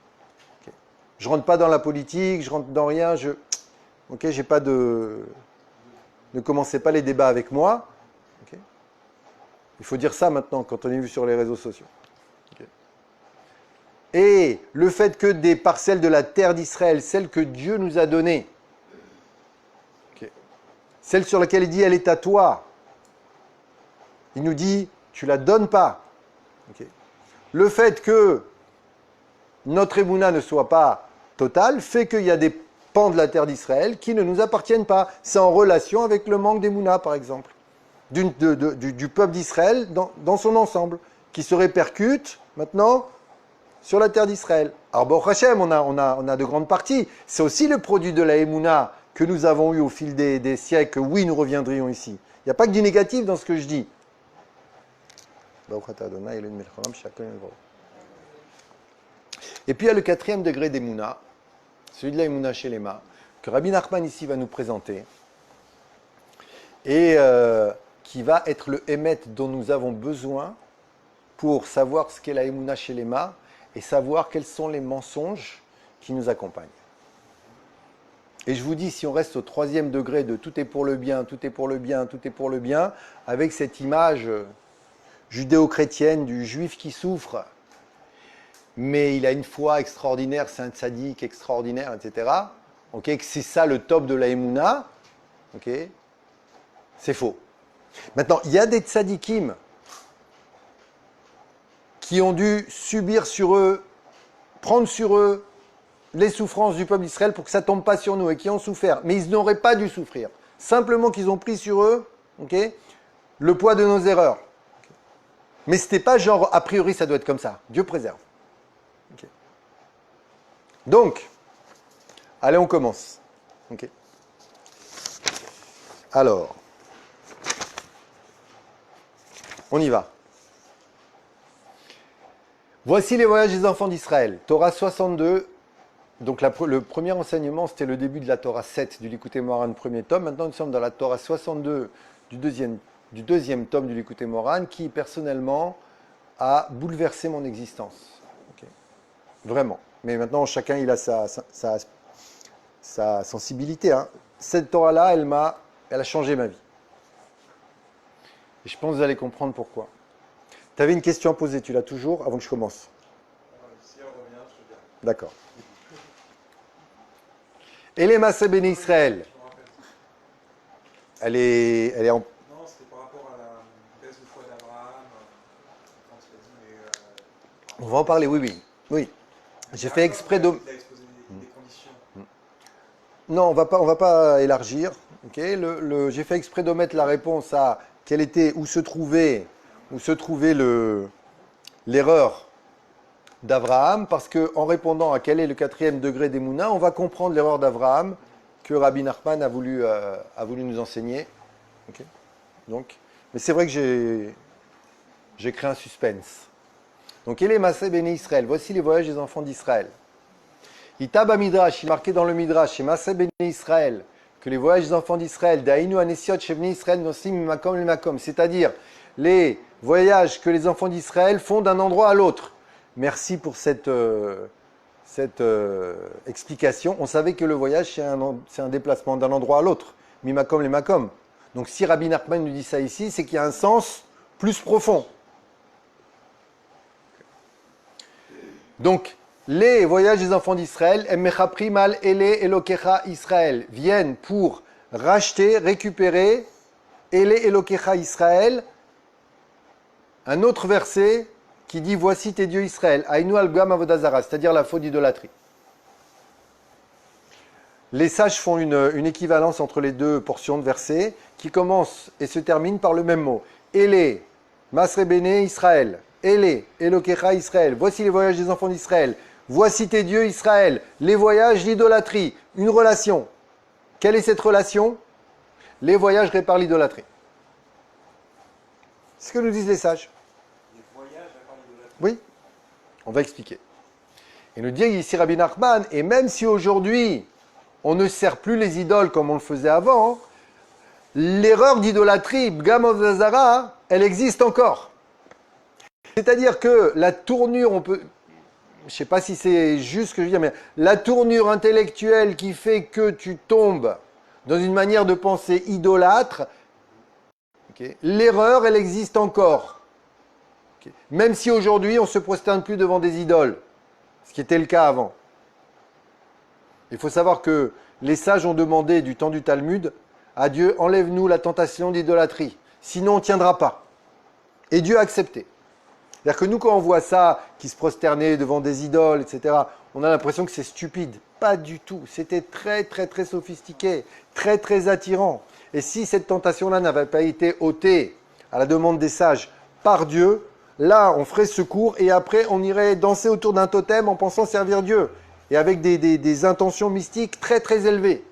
Okay. Je ne rentre pas dans la politique, je rentre dans rien, j'ai pas de... Ne commencez pas les débats avec moi. Okay. Il faut dire ça maintenant, quand on est vu sur les réseaux sociaux. Okay. et le fait que des parcelles de la terre d'Israël, celles que Dieu nous a données, celle sur laquelle il dit elle est à toi, il nous dit tu la donnes pas. Le fait que notre émouna ne soit pas totale fait qu'il y a des pans de la terre d'Israël qui ne nous appartiennent pas. C'est en relation avec le manque d'émouna, par exemple, du peuple d'Israël dans son ensemble, qui se répercute maintenant sur la terre d'Israël. Alors, Baruch Hashem, on a de grandes parties. C'est aussi le produit de la émouna que nous avons eu au fil des siècles. Oui, nous reviendrions ici. Il n'y a pas que du négatif dans ce que je dis. Et puis il y a le quatrième degré d'émouna, celui de la émouna chez Lema, que Rabbi Nachman ici va nous présenter, et qui va être le émet dont nous avons besoin pour savoir ce qu'est la émouna chez Lema et savoir quels sont les mensonges qui nous accompagnent. Et je vous dis, si on reste au troisième degré de tout est pour le bien, tout est pour le bien, tout est pour le bien, avec cette image judéo-chrétienne du juif qui souffre, mais il a une foi extraordinaire, c'est un tzaddik extraordinaire, etc. Okay, que c'est ça le top de la émouna, okay, c'est faux. Maintenant, il y a des tzaddikim qui ont dû subir sur eux, prendre sur eux les souffrances du peuple d'Israël pour que ça ne tombe pas sur nous et qui ont souffert. Mais ils n'auraient pas dû souffrir. Simplement qu'ils ont pris sur eux okay, le poids de nos erreurs. Mais ce n'était pas genre, a priori, ça doit être comme ça. Dieu préserve. Okay. Donc, allez, on commence. Okay. Alors, on y va. Voici les voyages des enfants d'Israël. Torah 62. Donc le premier enseignement, c'était le début de la Torah 7 du Likutei Moharan, premier tome. Maintenant, nous sommes dans la Torah 62 du deuxième tome du Likutei Moharan, qui personnellement a bouleversé mon existence. Okay. Vraiment. Mais maintenant, chacun il a sa sensibilité. Hein. Cette Torah-là, elle a changé ma vie. Et je pense que vous allez comprendre pourquoi. Tu avais une question à poser, tu l'as toujours, avant que je commence. Si elle revient, je te dirai. D'accord. Et les Maaseh Béné Israël, elle est en... Non, c'était par rapport à la baisse de foi d'Abraham. Quand il a dit, mais. On va en parler, oui. J'ai fait exprès de... Il a exposé des conditions. Non, on va pas élargir. Okay. J'ai fait exprès d'omettre la réponse à où se trouvait l'erreur d'Abraham, parce qu'en répondant à quel est le quatrième degré d'Emouna, on va comprendre l'erreur d'Abraham que Rabbi Nachman a voulu nous enseigner. Okay. Donc, mais c'est vrai que j'ai créé un suspense. Donc, Ele Maaseh Béné Israël, voici les voyages des enfants d'Israël. Itab Midrash, il est marqué dans le Midrash, chez Maaseh Béné Israël, que les voyages des enfants d'Israël, Daïnu Anesiot Shevni Israël Nosim Makom le Makom, c'est-à-dire les voyages que les enfants d'Israël font d'un endroit à l'autre. Merci pour cette explication. On savait que le voyage, c'est un déplacement d'un endroit à l'autre. Mimakom les Makom. Donc si Rabbi Nachman nous dit ça ici, c'est qu'il y a un sens plus profond. Donc, les voyages des enfants d'Israël, Emmechaprimal Ele Elokecha Israël, viennent pour racheter, récupérer Ele Elokecha Israël, un autre verset qui dit « Voici tes dieux Israël, Aïnu al-Gam Avodazara », c'est-à-dire la faute d'idolâtrie. Les sages font une équivalence entre les deux portions de versets qui commencent et se terminent par le même mot. Ele, Maaseh Béné Israël, Ele, Elokecha Israël, voici les voyages des enfants d'Israël, voici tes dieux Israël, les voyages d'idolâtrie, une relation. Quelle est cette relation? Les voyages réparent l'idolâtrie. C'est ce que nous disent les sages. Les voyages à part l'idolâtrie. Oui, on va expliquer. Et nous dit ici Rabbi Nachman, et même si aujourd'hui on ne sert plus les idoles comme on le faisait avant, l'erreur d'idolâtrie, Bgam Zazara, elle existe encore. C'est-à-dire que la tournure, je ne sais pas si c'est juste ce que je veux dire, mais la tournure intellectuelle qui fait que tu tombes dans une manière de penser idolâtre, okay, l'erreur, elle existe encore. Okay. Même si aujourd'hui, on ne se prosterne plus devant des idoles. ce qui était le cas avant. Il faut savoir que les sages ont demandé du temps du Talmud à Dieu, enlève-nous la tentation d'idolâtrie, sinon on ne tiendra pas. Et Dieu a accepté. C'est-à-dire que nous, quand on voit ça, qui se prosternait devant des idoles, etc., on a l'impression que c'est stupide. Pas du tout. C'était très, très, très sophistiqué, très, très attirant. Et si cette tentation-là n'avait pas été ôtée à la demande des sages par Dieu, là, on ferait secours et après, on irait danser autour d'un totem en pensant servir Dieu. Et avec des intentions mystiques très, très élevées.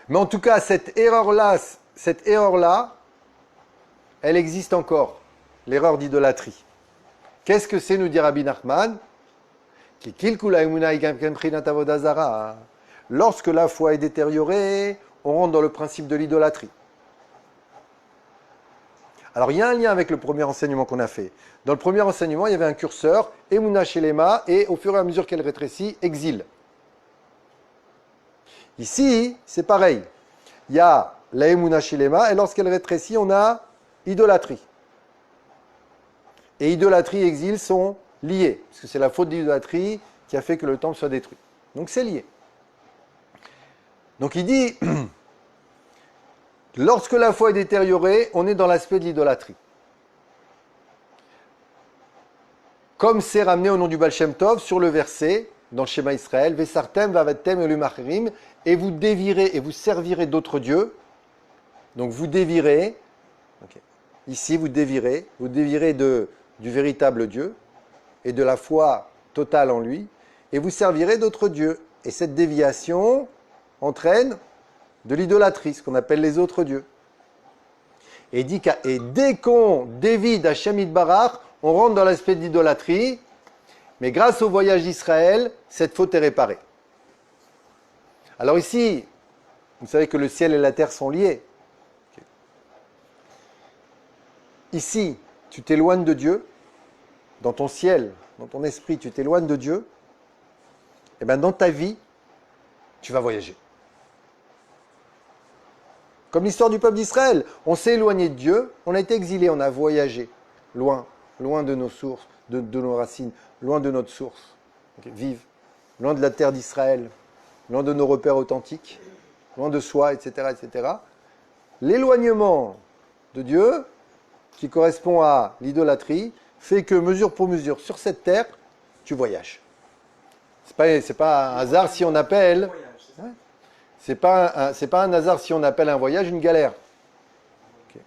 Mais en tout cas, cette erreur-là, elle existe encore, l'erreur d'idolâtrie. Qu'est-ce que c'est, nous dit Rabbi Nachman? Lorsque la foi est détériorée, on rentre dans le principe de l'idolâtrie. Alors, il y a un lien avec le premier enseignement qu'on a fait. Dans le premier enseignement, il y avait un curseur, Emouna Shelema, et au fur et à mesure qu'elle rétrécit, exil. Ici, c'est pareil. Il y a la Emouna Shelema, et lorsqu'elle rétrécit, on a idolâtrie. Et idolâtrie et exil sont liés, parce que c'est la faute d'idolâtrie qui a fait que le temple soit détruit. Donc c'est lié. Donc il dit, lorsque la foi est détériorée, on est dans l'aspect de l'idolâtrie. Comme c'est ramené au nom du Baal Shem Tov sur le verset, dans le schéma Israël, Vesartem, Vavattem, Elumacherim, et vous dévirez et vous servirez d'autres dieux. Donc vous dévirez, okay. Ici vous dévirez du véritable Dieu et de la foi totale en lui, et vous servirez d'autres dieux. Et cette déviation entraîne de l'idolâtrie, ce qu'on appelle les autres dieux. Et dès qu'on dévie d'Hashem Yitbarach, on rentre dans l'aspect de l'idolâtrie, mais grâce au voyage d'Israël, cette faute est réparée. Alors ici, vous savez que le ciel et la terre sont liés. Ici, tu t'éloignes de Dieu, dans ton ciel, dans ton esprit, tu t'éloignes de Dieu, et bien dans ta vie, tu vas voyager. Comme l'histoire du peuple d'Israël, on s'est éloigné de Dieu, on a été exilé, on a voyagé, loin de nos sources, de nos racines, loin de notre source, vive, loin de la terre d'Israël, loin de nos repères authentiques, loin de soi, etc., etc. L'éloignement de Dieu, qui correspond à l'idolâtrie, fait que mesure pour mesure, sur cette terre, tu voyages. C'est pas un hasard si on appelle... Ouais. C'est pas un hasard si on appelle un voyage une galère. Okay.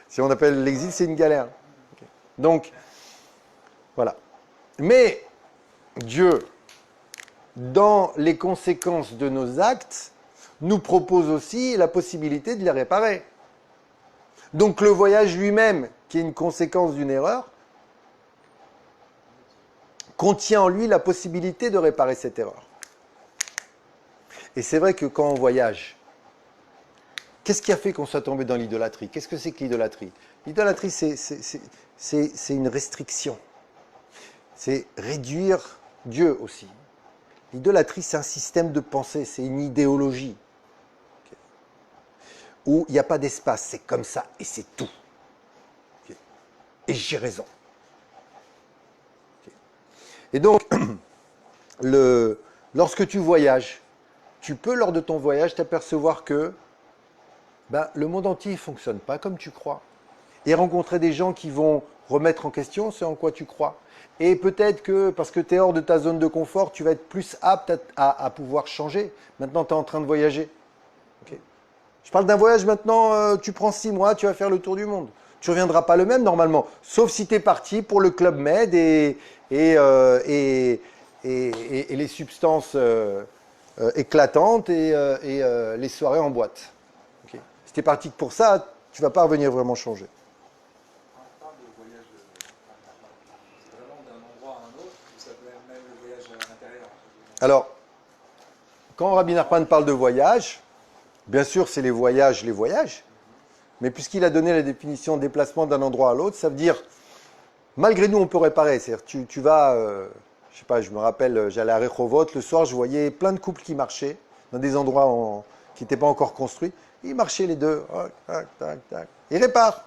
Si on appelle l'exil, c'est une galère. Okay. Donc, voilà. Mais Dieu, dans les conséquences de nos actes, nous propose aussi la possibilité de les réparer. Donc le voyage lui-même, qui est une conséquence d'une erreur, contient en lui la possibilité de réparer cette erreur. Et c'est vrai que quand on voyage, qu'est-ce qui a fait qu'on soit tombé dans l'idolâtrie? Qu'est-ce que c'est que l'idolâtrie? L'idolâtrie, c'est une restriction. C'est réduire Dieu aussi. L'idolâtrie, c'est un système de pensée, c'est une idéologie. Okay. Où il n'y a pas d'espace, c'est comme ça et c'est tout. Okay. Et j'ai raison. Okay. Et donc, lorsque tu voyages, tu peux, lors de ton voyage, t'apercevoir que le monde entier ne fonctionne pas comme tu crois. Et rencontrer des gens qui vont remettre en question ce en quoi tu crois. Et peut-être que, parce que tu es hors de ta zone de confort, tu vas être plus apte à pouvoir changer. Maintenant, tu es en train de voyager. Okay. Je parle d'un voyage maintenant, tu prends 6 mois, tu vas faire le tour du monde. Tu ne reviendras pas le même normalement, sauf si tu es parti pour le Club Med et les substances... éclatantes et les soirées en boîte. Okay. Si tu es parti pour ça, tu ne vas pas revenir vraiment changer. On parle de voyage, c'est vraiment d'un endroit à un autre, ou ça peut être même le voyage à l'intérieur? Alors, quand Rabbi Nachman parle de voyage, bien sûr c'est les voyages, mais puisqu'il a donné la définition de déplacement d'un endroit à l'autre, ça veut dire, malgré nous on peut réparer, c'est-à-dire tu vas... je sais pas, je me rappelle, j'allais à Rehovot, le soir, je voyais plein de couples qui marchaient dans des endroits qui n'étaient pas encore construits. Ils marchaient les deux, tac, tac, tac. Ils réparent.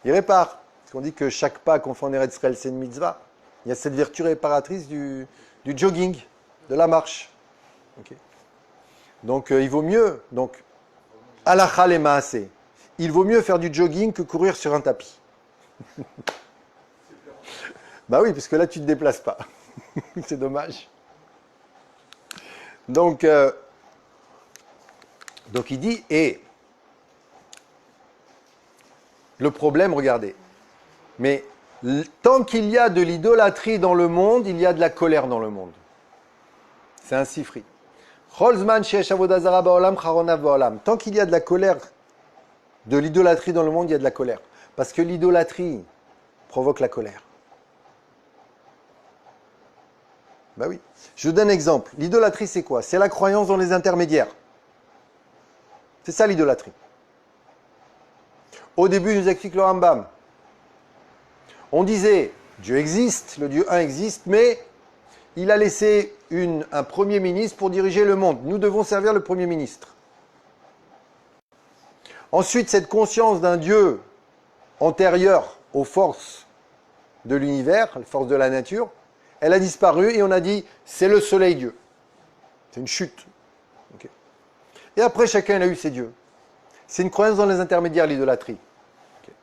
Il répare. Parce qu'on dit que chaque pas qu'on fait en Eretz Israël, c'est une mitzvah. Il y a cette vertu réparatrice du jogging, de la marche. Okay. Donc il vaut mieux, donc, halakha le maaseh, il vaut mieux faire du jogging que courir sur un tapis. Bah oui, parce que là tu ne te déplaces pas. C'est dommage. Donc il dit, et le problème, regardez, mais tant qu'il y a de l'idolâtrie dans le monde, il y a de la colère dans le monde. C'est un sifri. Tant qu'il y a de la colère, de l'idolâtrie dans le monde, il y a de la colère. Parce que l'idolâtrie provoque la colère. Ben oui. Je vous donne un exemple. L'idolâtrie, c'est quoi? C'est la croyance dans les intermédiaires. C'est ça l'idolâtrie. Au début, il nous explique le Rambam. On disait, Dieu existe, le Dieu un existe, mais il a laissé un premier ministre pour diriger le monde. Nous devons servir le premier ministre. Ensuite, cette conscience d'un Dieu antérieur aux forces de l'univers, les forces de la nature, elle a disparu et on a dit, c'est le soleil Dieu. C'est une chute. Okay. Et après, chacun a eu ses dieux. C'est une croyance dans les intermédiaires, l'idolâtrie. Okay.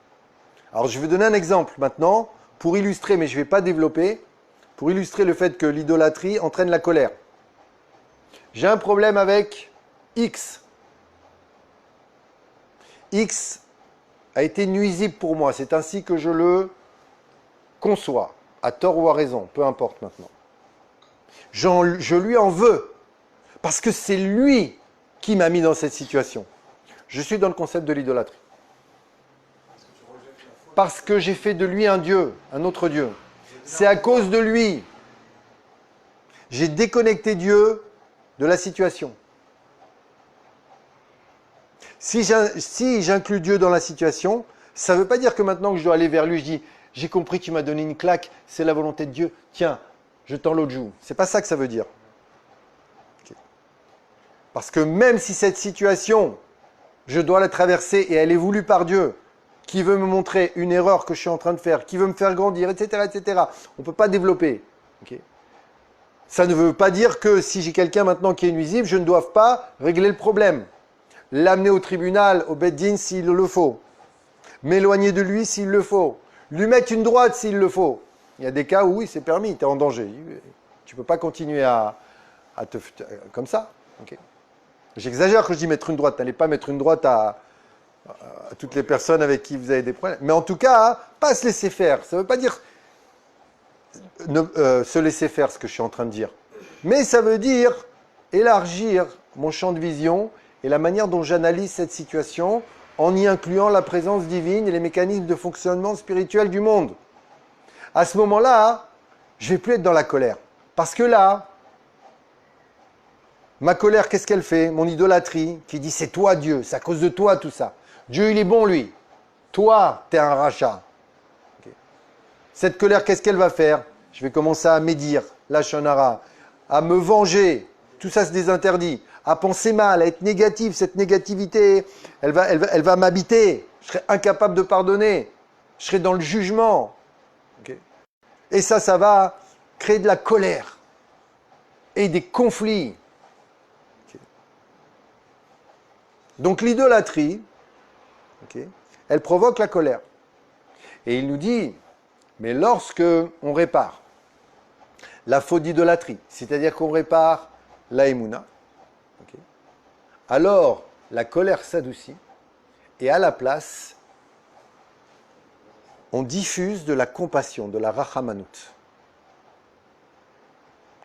Alors, je vais donner un exemple maintenant, pour illustrer, mais je ne vais pas développer, pour illustrer le fait que l'idolâtrie entraîne la colère. J'ai un problème avec X. X a été nuisible pour moi, c'est ainsi que je le conçois, à tort ou à raison, peu importe maintenant. Je lui en veux, parce que c'est lui qui m'a mis dans cette situation. Je suis dans le concept de l'idolâtrie. Parce que j'ai fait de lui un Dieu, un autre Dieu. C'est à cause de lui. J'ai déconnecté Dieu de la situation. Si j'inclus Dieu dans la situation, ça ne veut pas dire que maintenant que je dois aller vers lui, je dis, j'ai compris que tu m'as donné une claque, c'est la volonté de Dieu, tiens, je tends l'autre joue. C'est pas ça que ça veut dire. Okay. Parce que même si cette situation, je dois la traverser et elle est voulue par Dieu, qui veut me montrer une erreur que je suis en train de faire, qui veut me faire grandir, etc., etc., on ne peut pas développer. Okay. Ça ne veut pas dire que si j'ai quelqu'un maintenant qui est nuisible, je ne dois pas régler le problème. L'amener au tribunal, au Beddin s'il le faut. M'éloigner de lui s'il le faut. Lui mettre une droite s'il le faut. Il y a des cas où oui, c'est permis, tu es en danger. Tu ne peux pas continuer comme ça. Okay. J'exagère quand je dis mettre une droite. N'allez pas mettre une droite à toutes les personnes avec qui vous avez des problèmes. Mais en tout cas, pas se laisser faire. Ça ne veut pas dire se laisser faire, ce que je suis en train de dire. Mais ça veut dire élargir mon champ de vision et la manière dont j'analyse cette situation en y incluant la présence divine et les mécanismes de fonctionnement spirituel du monde. À ce moment-là, je ne vais plus être dans la colère. Parce que là, ma colère, qu'est-ce qu'elle fait? Mon idolâtrie, qui dit c'est toi Dieu, c'est à cause de toi tout ça. Dieu, il est bon lui. Toi, tu es un rachat. Okay. Cette colère, qu'est-ce qu'elle va faire? Je vais commencer à médire, la shonara, à me venger. Tout ça, c'est des interdits. À penser mal, à être négatif. Cette négativité, elle va m'habiter. Je serai incapable de pardonner. Je serai dans le jugement. Okay. Et ça va créer de la colère et des conflits. Okay. Donc l'idolâtrie, okay, elle provoque la colère. Et il nous dit, mais lorsque on répare la faute d'idolâtrie, c'est-à-dire qu'on répare la émouna, okay, alors la colère s'adoucit et à la place, on diffuse de la compassion, de la rachamanout.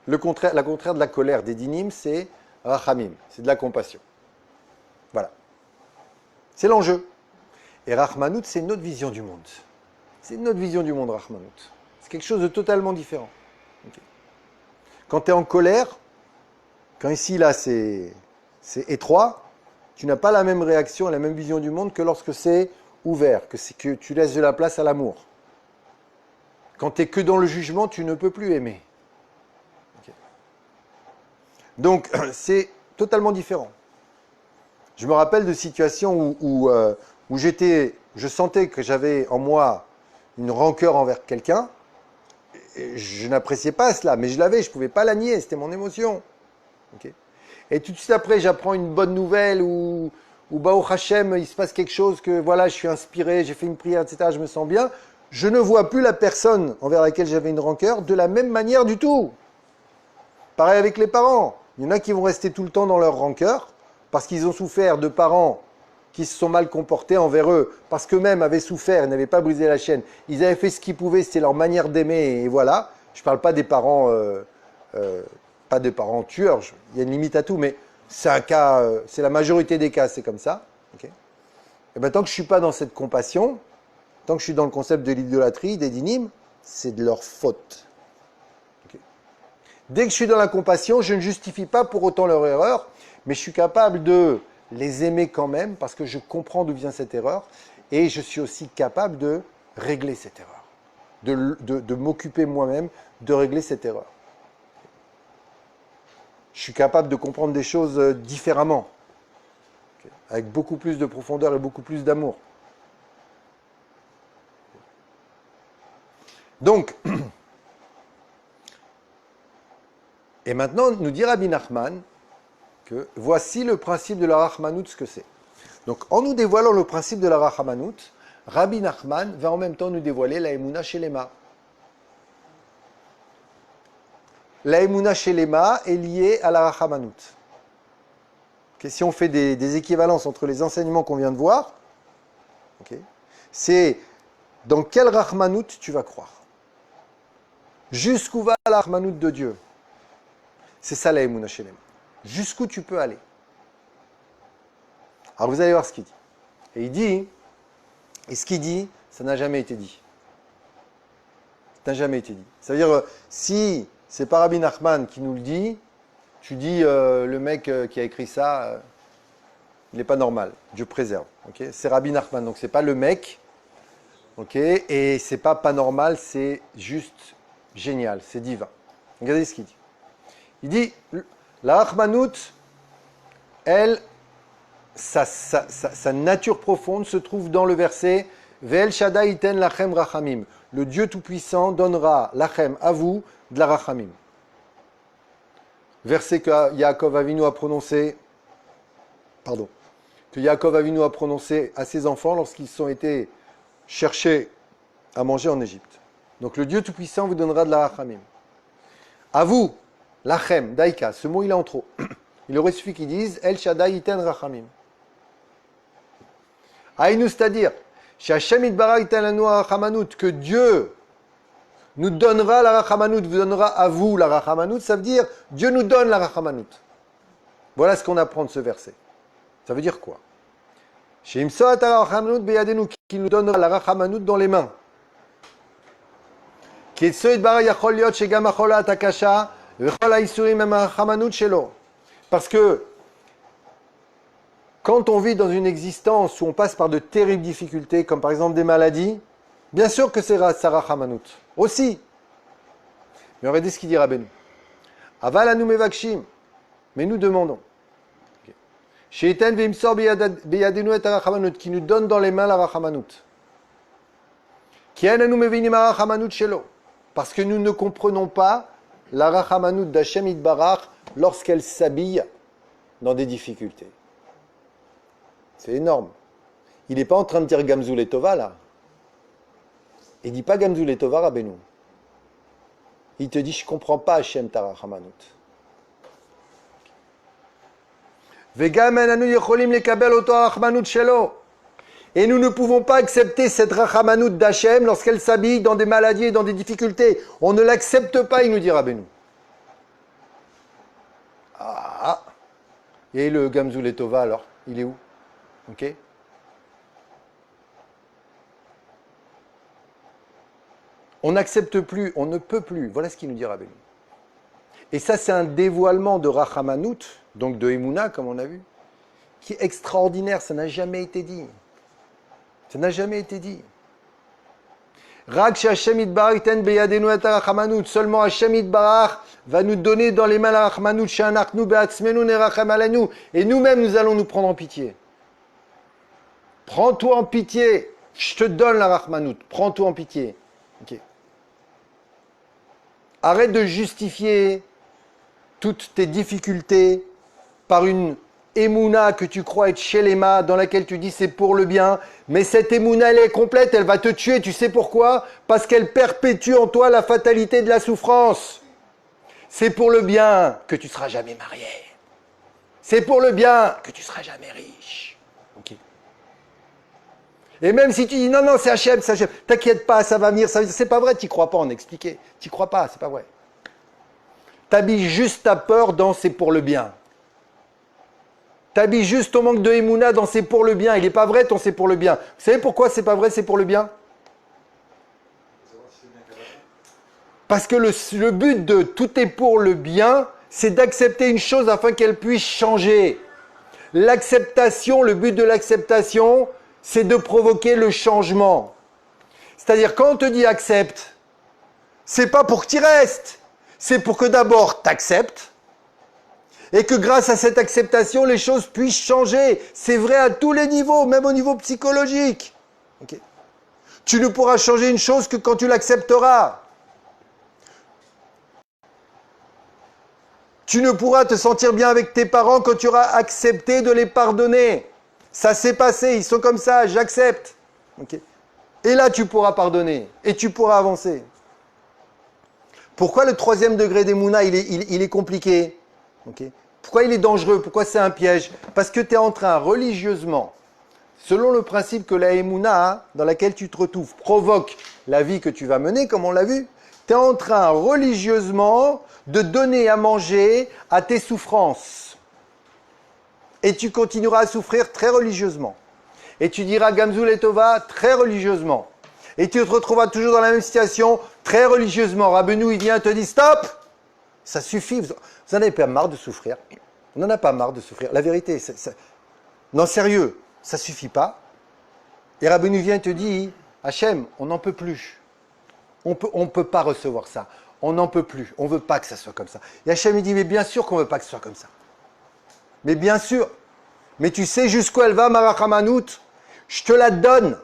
La contraire de la colère des dinim, c'est rachamim, c'est de la compassion. Voilà. C'est l'enjeu. Et rachmanout, c'est notre vision du monde. C'est notre vision du monde, rachmanout. C'est quelque chose de totalement différent. Okay. Quand tu es en colère, quand ici, là, c'est étroit, tu n'as pas la même réaction, la même vision du monde que lorsque c'est ouvert, que tu laisses de la place à l'amour. Quand tu n'es que dans le jugement, tu ne peux plus aimer. Okay. Donc, c'est totalement différent. Je me rappelle de situations où j'étais je sentais que j'avais en moi une rancœur envers quelqu'un, je n'appréciais pas cela, mais je l'avais, je ne pouvais pas la nier, c'était mon émotion. Okay. Et tout de suite après, j'apprends une bonne nouvelle où Baruch Hashem, il se passe quelque chose, que voilà, je suis inspiré, j'ai fait une prière, etc., je me sens bien. Je ne vois plus la personne envers laquelle j'avais une rancœur de la même manière du tout. Pareil avec les parents. Il y en a qui vont rester tout le temps dans leur rancœur parce qu'ils ont souffert de parents qui se sont mal comportés envers eux, parce qu'eux-mêmes avaient souffert, ils n'avaient pas brisé la chaîne. Ils avaient fait ce qu'ils pouvaient, c'était leur manière d'aimer, et voilà. Je ne parle pas des parents, pas des parents tueurs, il y a une limite à tout, mais c'est un cas, c'est la majorité des cas, c'est comme ça. Okay. Et bien tant que je ne suis pas dans cette compassion, tant que je suis dans le concept de l'idolâtrie, des dynimes, c'est de leur faute. Okay. Dès que je suis dans la compassion, je ne justifie pas pour autant leur erreur, mais je suis capable de les aimer quand même, parce que je comprends d'où vient cette erreur, et je suis aussi capable de régler cette erreur, de m'occuper moi-même de régler cette erreur. Je suis capable de comprendre des choses différemment, okay, avec beaucoup plus de profondeur et beaucoup plus d'amour. Donc, et maintenant, nous dit Rabbi Nachman que voici le principe de la Rachmanout, ce que c'est. Donc, en nous dévoilant le principe de la Rachmanout, Rabbi Nachman va en même temps nous dévoiler la Emouna Shelema. La Emouna Shelema est liée à la Rachmanout. Okay, si on fait des équivalences entre les enseignements qu'on vient de voir, okay, c'est dans quelle Rachmanout tu vas croire. Jusqu'où va la Rachmanout de Dieu. C'est ça la Emouna Shelema. Jusqu'où tu peux aller. Alors vous allez voir ce qu'il dit. Et il dit, et ce qu'il dit, ça n'a jamais été dit. Ça n'a jamais été dit. Ça veut dire, si c'est pas Rabbi Nachman qui nous le dit, tu dis, le mec qui a écrit ça, il n'est pas normal. Dieu préserve. Okay, c'est Rabbi Nachman, donc c'est pas le mec. Okay, et c'est pas normal, c'est juste génial, c'est divin. Regardez ce qu'il dit. Il dit, la Rachmanout, elle, sa nature profonde se trouve dans le verset Ve'el Shaddai iten lachem rachamim. Le Dieu Tout-Puissant donnera lachem à vous de la rachamim. Verset que Yaakov Avinu a prononcé, que Yaakov Avinu a prononcé à ses enfants lorsqu'ils ont été cherchés à manger en Égypte. Donc le Dieu Tout-Puissant vous donnera de la rachamim. À vous, lachem, daika, ce mot il est en trop. Il aurait suffi qu'ils disent El Shaddai iten rachamim. Aïnou, c'est-à-dire, que Dieu nous donnera la rachamanout, vous donnera à vous la rachamanout, ça veut dire Dieu nous donne la rachamanout. Voilà ce qu'on apprend de ce verset. Ça veut dire quoi? Qu'il nous donnera la rachamanout dans les mains. Parce que quand on vit dans une existence où on passe par de terribles difficultés, comme par exemple des maladies, bien sûr que c'est Sarah Hamanout. Aussi. Mais regardez ce qu'il dit Rabbeinu. Aval anu mevakshim. Mais nous demandons. Sheiten veimsor beyadenu et Rachamanout, qui nous donne dans les mains la Rachamanout. Qui anu mevinim Rachamanout shelo. Parce que nous ne comprenons pas la Rachamanout d'Hashem Yitbarach lorsqu'elle s'habille dans des difficultés. C'est énorme. Il n'est pas en train de dire Gamzou et Tova là. Il ne dit pas Gamzou et Tova Rabbeinu. Il te dit je ne comprends pas Hachem ta Rachamanout. Et nous ne pouvons pas accepter cette Rachamanout d'Hachem lorsqu'elle s'habille dans des maladies et dans des difficultés. On ne l'accepte pas, il nous dit Rabbeinu. Ah. Et le Gamzou et Tova alors, il est où? Ok. On n'accepte plus, on ne peut plus. Voilà ce qu'il nous dit Rabbeinu. Et ça, c'est un dévoilement de Rachamanout, donc de Emouna, comme on a vu, qui est extraordinaire. Ça n'a jamais été dit. Ça n'a jamais été dit. Seulement Hashem Yitbarach va nous donner dans les mains la Rachamanout, et nous-mêmes, nous allons nous prendre en pitié. Prends-toi en pitié. Je te donne la Rahmanout. Prends tout en pitié. Ok. Arrête de justifier toutes tes difficultés par une émouna que tu crois être shelema, dans laquelle tu dis c'est pour le bien, mais cette émouna elle est complète, elle va te tuer, tu sais pourquoi? Parce qu'elle perpétue en toi la fatalité de la souffrance. C'est pour le bien que tu ne seras jamais marié. C'est pour le bien que tu ne seras jamais riche. Okay. Et même si tu dis non, c'est Hachem, t'inquiète pas, ça va venir, c'est pas vrai, tu n'y crois pas en expliquer. Tu n'y crois pas, c'est pas vrai. T'habilles juste ta peur dans c'est pour le bien. T'habilles juste ton manque de émouna dans c'est pour le bien. Il n'est pas vrai ton c'est pour le bien. Vous savez pourquoi c'est pas vrai c'est pour le bien? Parce que le but de tout est pour le bien, c'est d'accepter une chose afin qu'elle puisse changer. L'acceptation, le but de l'acceptation, c'est de provoquer le changement. C'est-à-dire quand on te dit accepte, c'est pas pour que tu restes. C'est pour que d'abord tu acceptes et que grâce à cette acceptation, les choses puissent changer. C'est vrai à tous les niveaux, même au niveau psychologique. Okay. Tu ne pourras changer une chose que quand tu l'accepteras. Tu ne pourras te sentir bien avec tes parents quand tu auras accepté de les pardonner. Ça s'est passé, ils sont comme ça, j'accepte. Okay. Et là, tu pourras pardonner et tu pourras avancer. Pourquoi le 3e degré d'Emouna, il est compliqué? Okay. Pourquoi il est dangereux? Pourquoi c'est un piège? Parce que tu es en train religieusement, selon le principe que la Emouna, dans laquelle tu te retrouves, provoque la vie que tu vas mener, comme on l'a vu, tu es en train religieusement de donner à manger à tes souffrances. Et tu continueras à souffrir très religieusement. Et tu diras Gamzul et Tova très religieusement. Et tu te retrouveras toujours dans la même situation très religieusement. Rabbeinu, il vient et te dit stop, ça suffit. Vous n'en avez pas marre de souffrir. On n'en a pas marre de souffrir. La vérité, non, sérieux, ça suffit pas. Et Rabbeinu vient et te dit Hachem, on n'en peut plus. On peut pas recevoir ça. On n'en peut plus. On ne veut pas que ça soit comme ça. Et Hachem, il dit mais bien sûr qu'on ne veut pas que ce soit comme ça. Mais bien sûr. Mais tu sais jusqu'où elle va, ma Rachamanout? Je te la donne.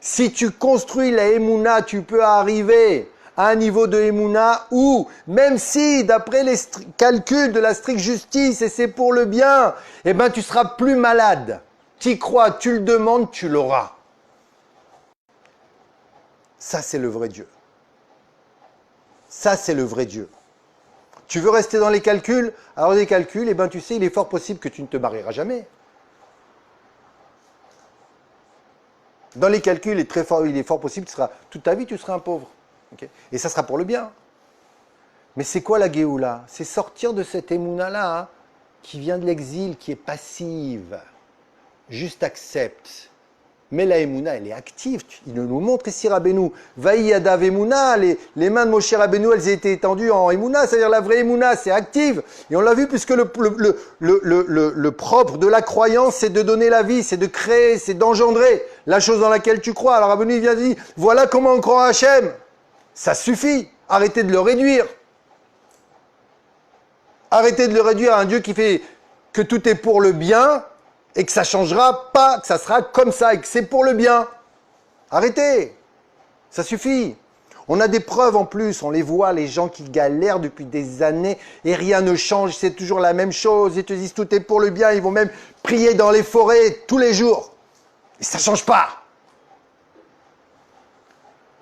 Si tu construis la Emouna, tu peux arriver à un niveau de Emouna où, même si, d'après les calculs de la stricte justice, et c'est pour le bien, eh ben, tu seras plus malade. T'y crois, tu le demandes, tu l'auras. Ça, c'est le vrai Dieu. Ça, c'est le vrai Dieu. Tu veux rester dans les calculs? Alors, les calculs, eh ben, tu sais, il est fort possible que tu ne te marieras jamais. Dans les calculs, il est fort possible que toute ta vie, tu seras un pauvre. Okay. Et ça sera pour le bien. Mais c'est quoi la Géoula? C'est sortir de cette émouna-là, hein, qui vient de l'exil, qui est passive. Juste accepte. Mais la émouna, elle est active. Il nous montre ici Rabbeinu. Vaï Adav Emouna, les mains de Moshe Rabbeinu, elles étaient étendues en émouna, c'est-à-dire la vraie émouna, c'est active. Et on l'a vu puisque le propre de la croyance, c'est de donner la vie, c'est de créer, c'est d'engendrer la chose dans laquelle tu crois. Alors Rabbeinu vient dire, voilà comment on croit à Hachem. Ça suffit. Arrêtez de le réduire. Arrêtez de le réduire à un Dieu qui fait que tout est pour le bien et que ça changera pas, que ça sera comme ça et que c'est pour le bien. Arrêtez. Ça suffit. On a des preuves en plus, on les voit, les gens qui galèrent depuis des années et rien ne change, c'est toujours la même chose. Ils te disent tout est pour le bien, ils vont même prier dans les forêts tous les jours. Et ça ne change pas.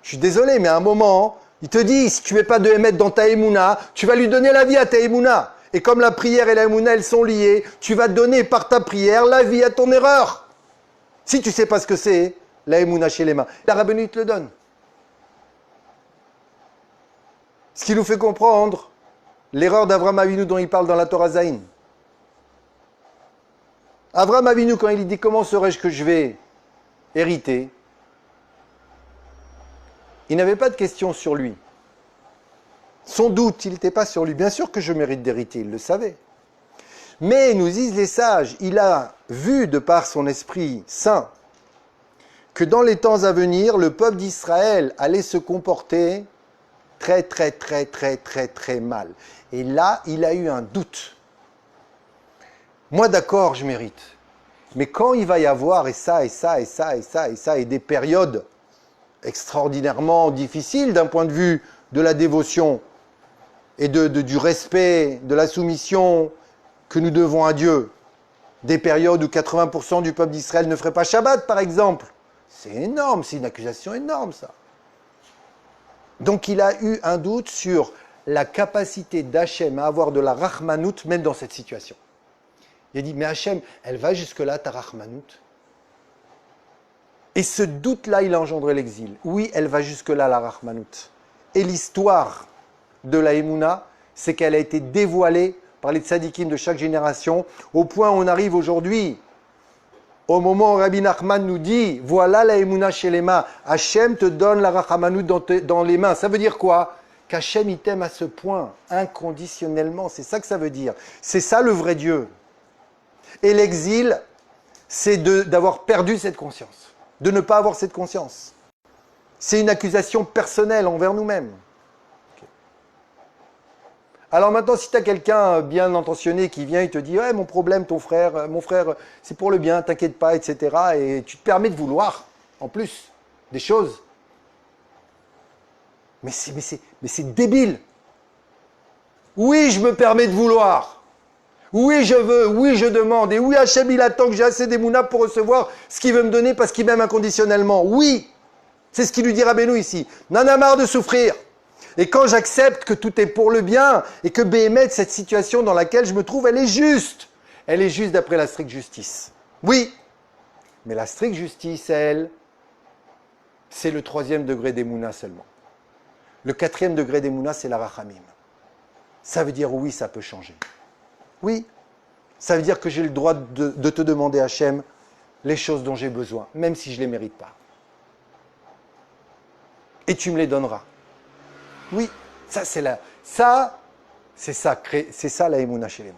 Je suis désolé, mais à un moment, il te dit, si tu ne mets pas de émettre dans ta émouna, tu vas lui donner la vie à ta émouna. Et comme la prière et la émouna, elles sont liées, tu vas donner par ta prière la vie à ton erreur. Si tu ne sais pas ce que c'est, la émouna chez les mains, la Rabbeinu te le donne. Ce qui nous fait comprendre l'erreur d'Avraham Avinu dont il parle dans la Torah Zayin. Avraham Avinu, quand il dit comment serais-je que je vais hériter, il n'avait pas de question sur lui. Son doute, il n'était pas sur lui. Bien sûr que je mérite d'hériter, il le savait. Mais, nous disent les sages, il a vu de par son esprit saint que dans les temps à venir, le peuple d'Israël allait se comporter très mal. Et là, il a eu un doute. Moi, d'accord, je mérite. Mais quand il va y avoir et ça, et ça, et ça, et ça, et ça, et des périodes extraordinairement difficiles d'un point de vue de la dévotion et du respect, de la soumission que nous devons à Dieu, des périodes où 80% du peuple d'Israël ne ferait pas Shabbat, par exemple. C'est énorme, c'est une accusation énorme, ça. Donc il a eu un doute sur la capacité d'Hachem à avoir de la rachmanout, même dans cette situation. Il a dit, mais Hachem, elle va jusque-là, ta rachmanout? Et ce doute-là, il a engendré l'exil. Oui, elle va jusque-là, la rachmanout. Et l'histoire de la Emouna, c'est qu'elle a été dévoilée par les tzadikim de chaque génération, au point où on arrive aujourd'hui, au moment où Rabbi Nachman nous dit, voilà la Emouna chez les mains, Hachem te donne la rachmanout dans les mains. Ça veut dire quoi? Qu'Hachem, il t'aime à ce point, inconditionnellement. C'est ça que ça veut dire. C'est ça le vrai Dieu. Et l'exil, c'est d'avoir perdu cette conscience, de ne pas avoir cette conscience. C'est une accusation personnelle envers nous-mêmes. Okay. Alors maintenant, si tu as quelqu'un bien intentionné qui vient et te dit « Ouais, mon problème, mon frère, c'est pour le bien, t'inquiète pas, etc. » et tu te permets de vouloir, en plus, des choses. Mais c'est débile. Oui, je me permets de vouloir. Oui, je veux, oui, je demande. Et oui, Hachem, il attend que j'ai assez d'émouna pour recevoir ce qu'il veut me donner parce qu'il m'aime inconditionnellement. Oui, c'est ce qu'il lui dit Rabbeinu ici. N'en a marre de souffrir. Et quand j'accepte que tout est pour le bien et que Béhémet, cette situation dans laquelle je me trouve, elle est juste. Elle est juste d'après la stricte justice. Oui, mais la stricte justice, elle, c'est le 3e degré d'émouna seulement. Le 4e degré d'émouna, c'est la rachamim. Ça veut dire oui, ça peut changer. Oui, ça veut dire que j'ai le droit de te demander, Hachem, les choses dont j'ai besoin, même si je ne les mérite pas. Et tu me les donneras. Oui, c'est ça la Emouna chez les mains.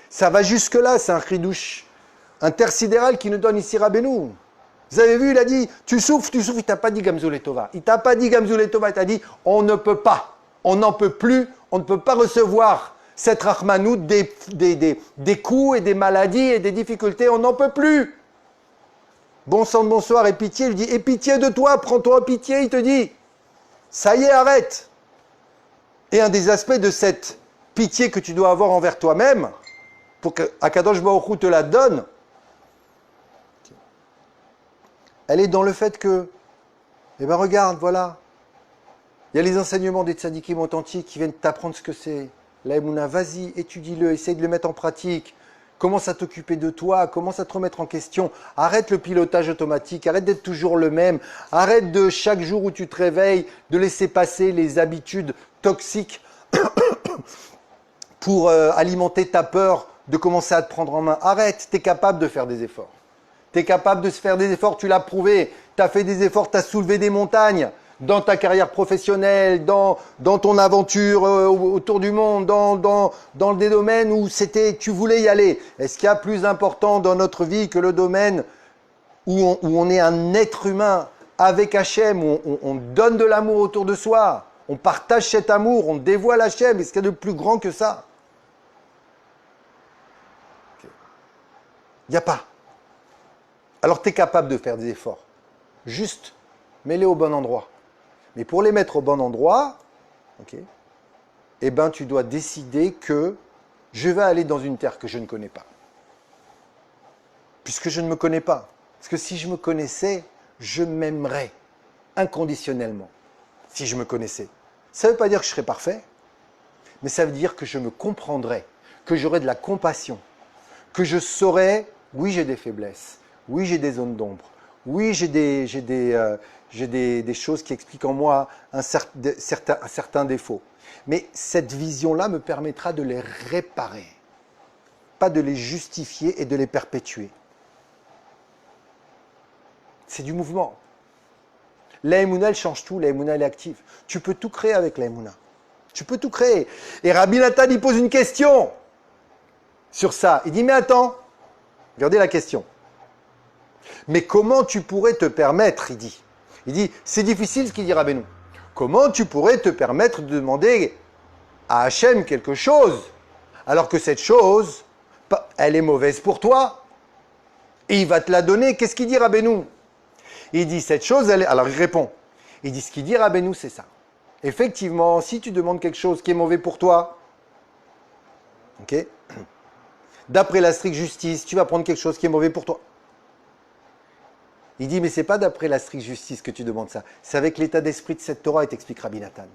Ça va jusque-là, c'est un chidouche intersidéral qui nous donne ici Rabbeinu. Vous avez vu, il a dit, tu souffres, il t'a pas dit Gamzou Letova. Il t'a pas dit Gamzou Letova, il t'a dit, on ne peut pas, on n'en peut plus, on ne peut pas recevoir cette rachmanout des coups et des maladies et des difficultés, on n'en peut plus. Bon sang de bonsoir et pitié, il dit, et pitié de toi, prends-toi pitié, il te dit, ça y est, arrête. Et un des aspects de cette pitié que tu dois avoir envers toi-même, pour qu'Akadosh Baruch Hu te la donne, elle est dans le fait que, eh bien regarde, voilà, il y a les enseignements des tzadikim authentiques qui viennent t'apprendre ce que c'est. La Emouna, vas-y, étudie-le, essaye de le mettre en pratique. Commence à t'occuper de toi, commence à te remettre en question. Arrête le pilotage automatique, arrête d'être toujours le même. Arrête de, chaque jour où tu te réveilles, de laisser passer les habitudes toxiques pour alimenter ta peur de commencer à te prendre en main. Arrête, tu es capable de faire des efforts. Tu es capable de se faire des efforts, tu l'as prouvé. Tu as fait des efforts, tu as soulevé des montagnes. Dans ta carrière professionnelle, dans ton aventure autour du monde, dans des domaines où tu voulais y aller. Est-ce qu'il y a plus important dans notre vie que le domaine où on est un être humain avec Hachem, où on donne de l'amour autour de soi, on partage cet amour, on dévoile Hachem? Est-ce qu'il y a de plus grand que ça? Il n'y a pas. Alors tu es capable de faire des efforts. Juste, mets-les au bon endroit. Mais pour les mettre au bon endroit, okay, eh ben, tu dois décider que je vais aller dans une terre que je ne connais pas. Puisque je ne me connais pas. Parce que si je me connaissais, je m'aimerais inconditionnellement. Si je me connaissais. Ça ne veut pas dire que je serais parfait, mais ça veut dire que je me comprendrais, que j'aurais de la compassion, que je saurais, oui, j'ai des faiblesses, oui, j'ai des zones d'ombre, oui, j'ai des choses qui expliquent en moi un certain défaut. Mais cette vision-là me permettra de les réparer, pas de les justifier et de les perpétuer. C'est du mouvement. La Emouna, elle change tout, la Emouna, elle est active. Tu peux tout créer avec la Emouna. Tu peux tout créer. Et Rabbi Nathan, il pose une question sur ça. Il dit, mais attends, regardez la question. Mais comment tu pourrais te permettre, il dit, c'est difficile ce qu'il dit Rabbeinu. Comment tu pourrais te permettre de demander à Hachem quelque chose, alors que cette chose, elle est mauvaise pour toi, Et il va te la donner. Qu'est-ce qu'il dit Rabbeinu? Il dit cette chose, alors il répond. Il dit ce qu'il dit Rabbeinu, c'est ça. Effectivement, si tu demandes quelque chose qui est mauvais pour toi, ok, d'après la stricte justice, tu vas prendre quelque chose qui est mauvais pour toi. Il dit, mais ce n'est pas d'après la stricte justice que tu demandes ça. C'est avec l'état d'esprit de cette Torah, et t'explique Rabbi Nathan.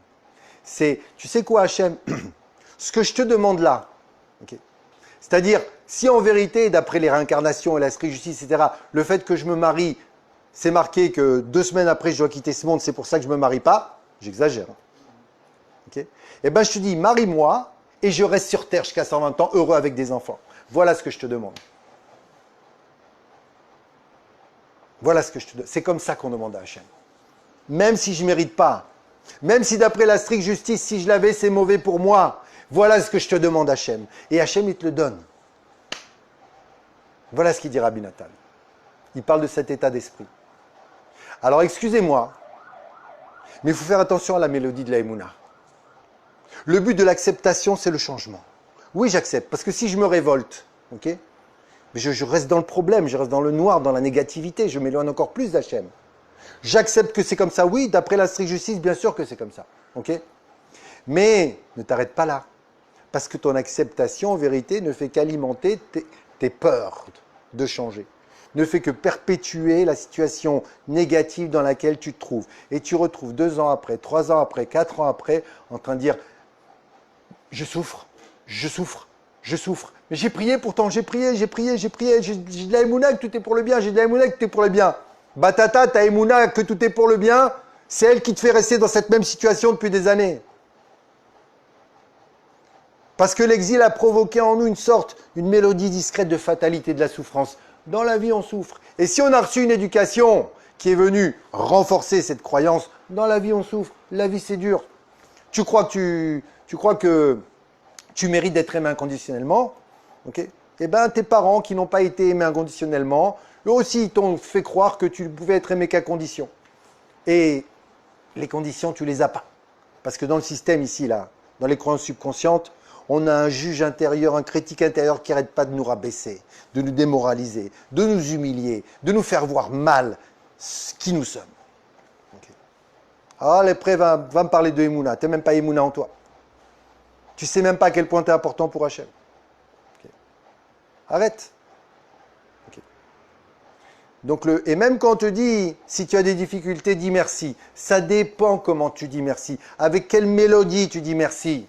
C'est, tu sais quoi, Hachem, ce que je te demande là, okay, c'est-à-dire, si en vérité, d'après les réincarnations et la stricte justice, etc., le fait que je me marie, c'est marqué que 2 semaines après, je dois quitter ce monde, c'est pour ça que je ne me marie pas, j'exagère. Okay, eh bien, je te dis, marie-moi, et je reste sur terre jusqu'à 120 ans, heureux avec des enfants. Voilà ce que je te demande. Voilà ce que je te demande. C'est comme ça qu'on demande à Hachem. Même si je ne mérite pas, même si d'après la stricte justice, si je l'avais, c'est mauvais pour moi. Voilà ce que je te demande, Hachem. Et Hachem, il te le donne. Voilà ce qu'il dit Rabbi Nathan. Il parle de cet état d'esprit. Alors, excusez-moi, mais il faut faire attention à la mélodie de la Emouna. Le but de l'acceptation, c'est le changement. Oui, j'accepte, parce que si je me révolte, ok, mais je reste dans le problème, je reste dans le noir, dans la négativité, je m'éloigne encore plus d'Hachem. J'accepte que c'est comme ça, oui, d'après la stricte justice, bien sûr que c'est comme ça, ok. Mais ne t'arrête pas là, parce que ton acceptation, en vérité, ne fait qu'alimenter tes peurs de changer, ne fait que perpétuer la situation négative dans laquelle tu te trouves. Et tu retrouves 2 ans après, 3 ans après, 4 ans après, en train de dire « je souffre, je souffre, je souffre ». Mais j'ai prié pourtant, j'ai prié, j'ai de la émouna que tout est pour le bien, j'ai de la émouna que tout est pour le bien. Batata, ta émouna que tout est pour le bien, c'est elle qui te fait rester dans cette même situation depuis des années. Parce que l'exil a provoqué en nous une mélodie discrète de fatalité, de la souffrance. Dans la vie, on souffre. Et si on a reçu une éducation qui est venue renforcer cette croyance, dans la vie, on souffre. La vie, c'est dur. Tu crois que tu mérites d'être aimé inconditionnellement, ok? Eh bien, tes parents qui n'ont pas été aimés inconditionnellement, eux aussi, ils t'ont fait croire que tu ne pouvais être aimé qu'à condition. Et les conditions, tu les as pas. Parce que dans le système ici, là, dans les croyances subconscientes, on a un juge intérieur, un critique intérieur qui n'arrête pas de nous rabaisser, de nous démoraliser, de nous humilier, de nous faire voir mal qui nous sommes. Okay. Ah, l'épreuve va me parler de Emouna. Tu n'es même pas Emouna en toi. Tu ne sais même pas à quel point tu es important pour Hachem. Okay. Arrête. Okay. Donc et même quand on te dit, si tu as des difficultés, dis merci. Ça dépend comment tu dis merci. Avec quelle mélodie tu dis merci.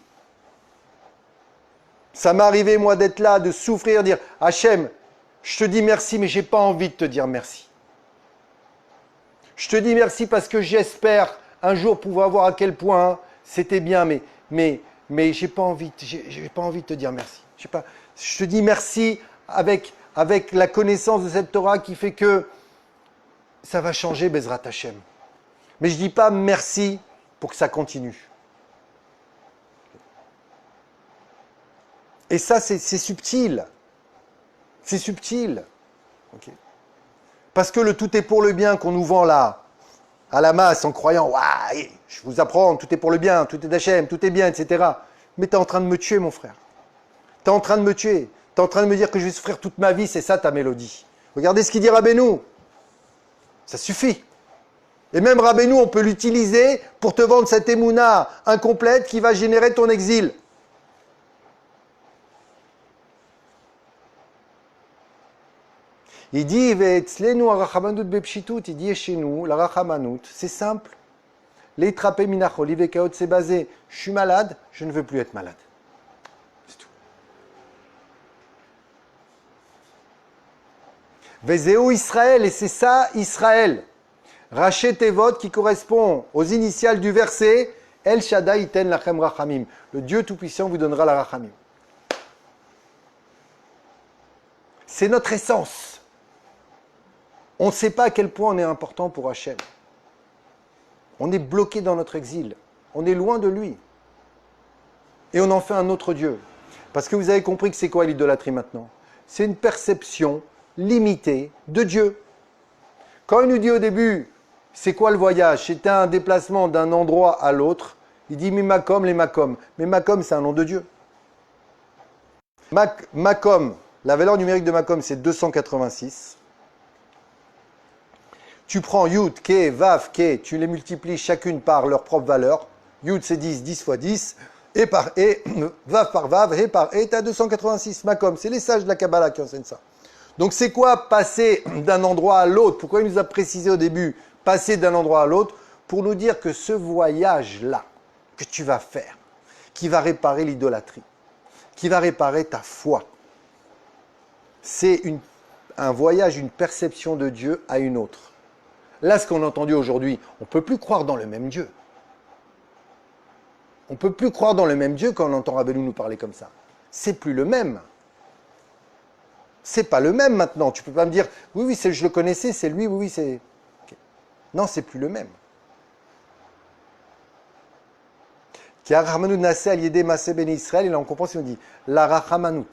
Ça m'est arrivé, moi, d'être là, de souffrir, dire « Hachem, je te dis merci, mais je n'ai pas envie de te dire merci. Je te dis merci parce que j'espère un jour pouvoir voir à quel point c'était bien, mais j'ai pas envie de te dire merci. Je te dis merci avec la connaissance de cette Torah qui fait que ça va changer, Bezrat Hachem. Mais je ne dis pas merci pour que ça continue. Et ça, c'est subtil. C'est subtil. Okay. Parce que le tout est pour le bien qu'on nous vend là, à la masse, en croyant, waouh, je vous apprends, tout est pour le bien, tout est d'Hachem, tout est bien, etc. Mais tu es en train de me tuer, mon frère. Tu es en train de me tuer. Tu es en train de me dire que je vais souffrir toute ma vie, c'est ça ta mélodie. Regardez ce qu'il dit Rabbeinu. Ça suffit. Et même Rabbeinu, on peut l'utiliser pour te vendre cette émouna incomplète qui va générer ton exil. Il dit, il dit chez nous, la rachamanout, c'est simple. Les trapé minachol, c'est basé, je suis malade, je ne veux plus être malade. C'est tout. Vezéo Israël, et c'est ça Israël. Rachet Tevot qui correspond aux initiales du verset, El Shaddai iten lachem rachamim. Le Dieu Tout-Puissant vous donnera la rachamim. C'est notre essence. On ne sait pas à quel point on est important pour Hachem. On est bloqué dans notre exil. On est loin de lui. Et on en fait un autre Dieu. Parce que vous avez compris que c'est quoi l'idolâtrie maintenant? C'est une perception limitée de Dieu. Quand il nous dit au début, c'est quoi le voyage? C'est un déplacement d'un endroit à l'autre. Il dit, mais Makom, les Makom. Mais Makom, c'est un nom de Dieu. Makom, la valeur numérique de Makom, c'est 286. Tu prends Yud, Ke, Vav, Ke, tu les multiplies chacune par leur propre valeur. Yud c'est 10, 10 fois 10, et par E, Vav par Vav, et par E, tu as 286. Makom, c'est les sages de la Kabbalah qui enseignent ça. Donc c'est quoi passer d'un endroit à l'autre? Pourquoi il nous a précisé au début passer d'un endroit à l'autre? Pour nous dire que ce voyage-là que tu vas faire, qui va réparer l'idolâtrie, qui va réparer ta foi, c'est un voyage, une perception de Dieu à une autre. Là, ce qu'on a entendu aujourd'hui, on ne peut plus croire dans le même Dieu. On ne peut plus croire dans le même Dieu quand on entend Rabbeinu nous parler comme ça. C'est plus le même. C'est pas le même maintenant. Tu peux pas me dire, oui, oui, je le connaissais, c'est lui, oui, oui, c'est... Okay. Non, c'est plus le même. Car Rahmanout Nassé Aliédé Massé Ben Israël, il en comprend si on dit, la Rahmanout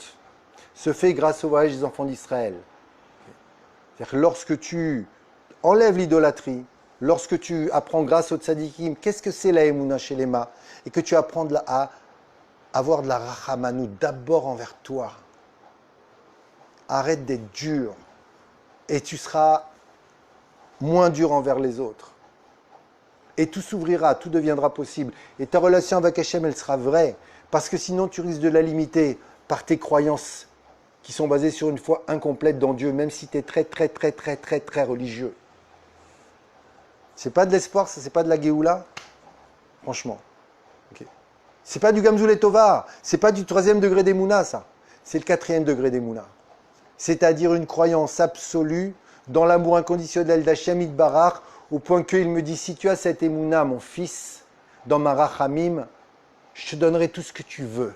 se fait grâce au voyage des enfants d'Israël. C'est-à-dire que lorsque tu enlèves l'idolâtrie, lorsque tu apprends grâce au tzadikim, qu'est-ce que c'est la Emouna chez les ma, et que tu apprends à avoir de la Rahmanout d'abord envers toi. Arrête d'être dur et tu seras moins dur envers les autres. Et tout s'ouvrira, tout deviendra possible. Et ta relation avec Hachem, elle sera vraie. Parce que sinon, tu risques de la limiter par tes croyances qui sont basées sur une foi incomplète dans Dieu, même si tu es très, très, très, très, très, très religieux. C'est pas de l'espoir, ça, c'est pas de la Géoula. Franchement. Okay. C'est pas du Gamzul et Tova. C'est pas du 3e degré d'Emouna, ça. C'est le 4e degré d'Emouna. C'est-à-dire une croyance absolue dans l'amour inconditionnel d'Hachem Yitbarach, au point qu'il me dit, si tu as cette émouna, mon fils, dans ma rachamim, je te donnerai tout ce que tu veux.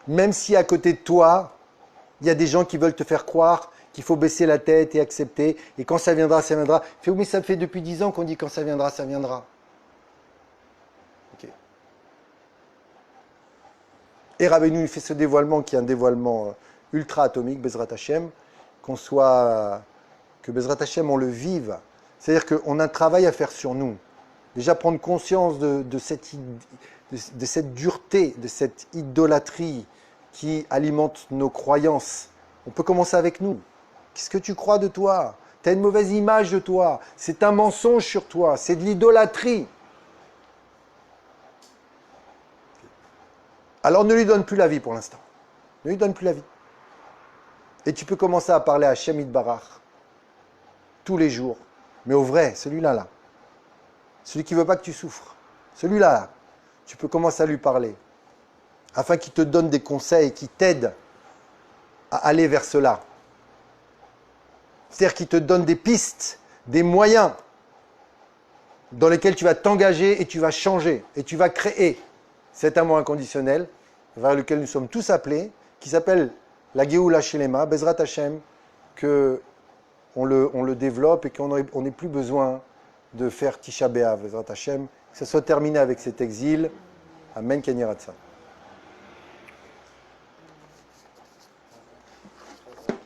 Même si à côté de toi, il y a des gens qui veulent te faire croire qu'il faut baisser la tête et accepter, et quand ça viendra, ça viendra. Fait, oui, mais ça fait depuis 10 ans qu'on dit quand ça viendra, ça viendra. Okay. Et Rabbeinu fait ce dévoilement qui est un dévoilement ultra atomique, Bezrat Hashem, que Bezrat Hashem on le vive. C'est-à-dire qu'on a un travail à faire sur nous. Déjà prendre conscience de cette dureté, de cette idolâtrie qui alimente nos croyances. On peut commencer avec nous. Qu'est-ce que tu crois de toi? Tu as une mauvaise image de toi. C'est un mensonge sur toi. C'est de l'idolâtrie. Alors ne lui donne plus la vie pour l'instant. Ne lui donne plus la vie. Et tu peux commencer à parler à Hachem Yitbarach tous les jours. Mais au vrai, celui-là, là. Celui qui ne veut pas que tu souffres. Celui-là, là. Tu peux commencer à lui parler. Afin qu'il te donne des conseils qui t'aident à aller vers cela. C'est-à-dire qu'il te donne des pistes, des moyens dans lesquels tu vas t'engager et tu vas changer. Et tu vas créer cet amour inconditionnel vers lequel nous sommes tous appelés, qui s'appelle la Géoula Shelema, Bezrat Hashem, qu'on le développe et qu'on n'ait plus besoin de faire Tisha B'Av, Bezrat Hashem, que ça soit terminé avec cet exil. Amen, Ken Yirah Tzah.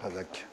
Razak.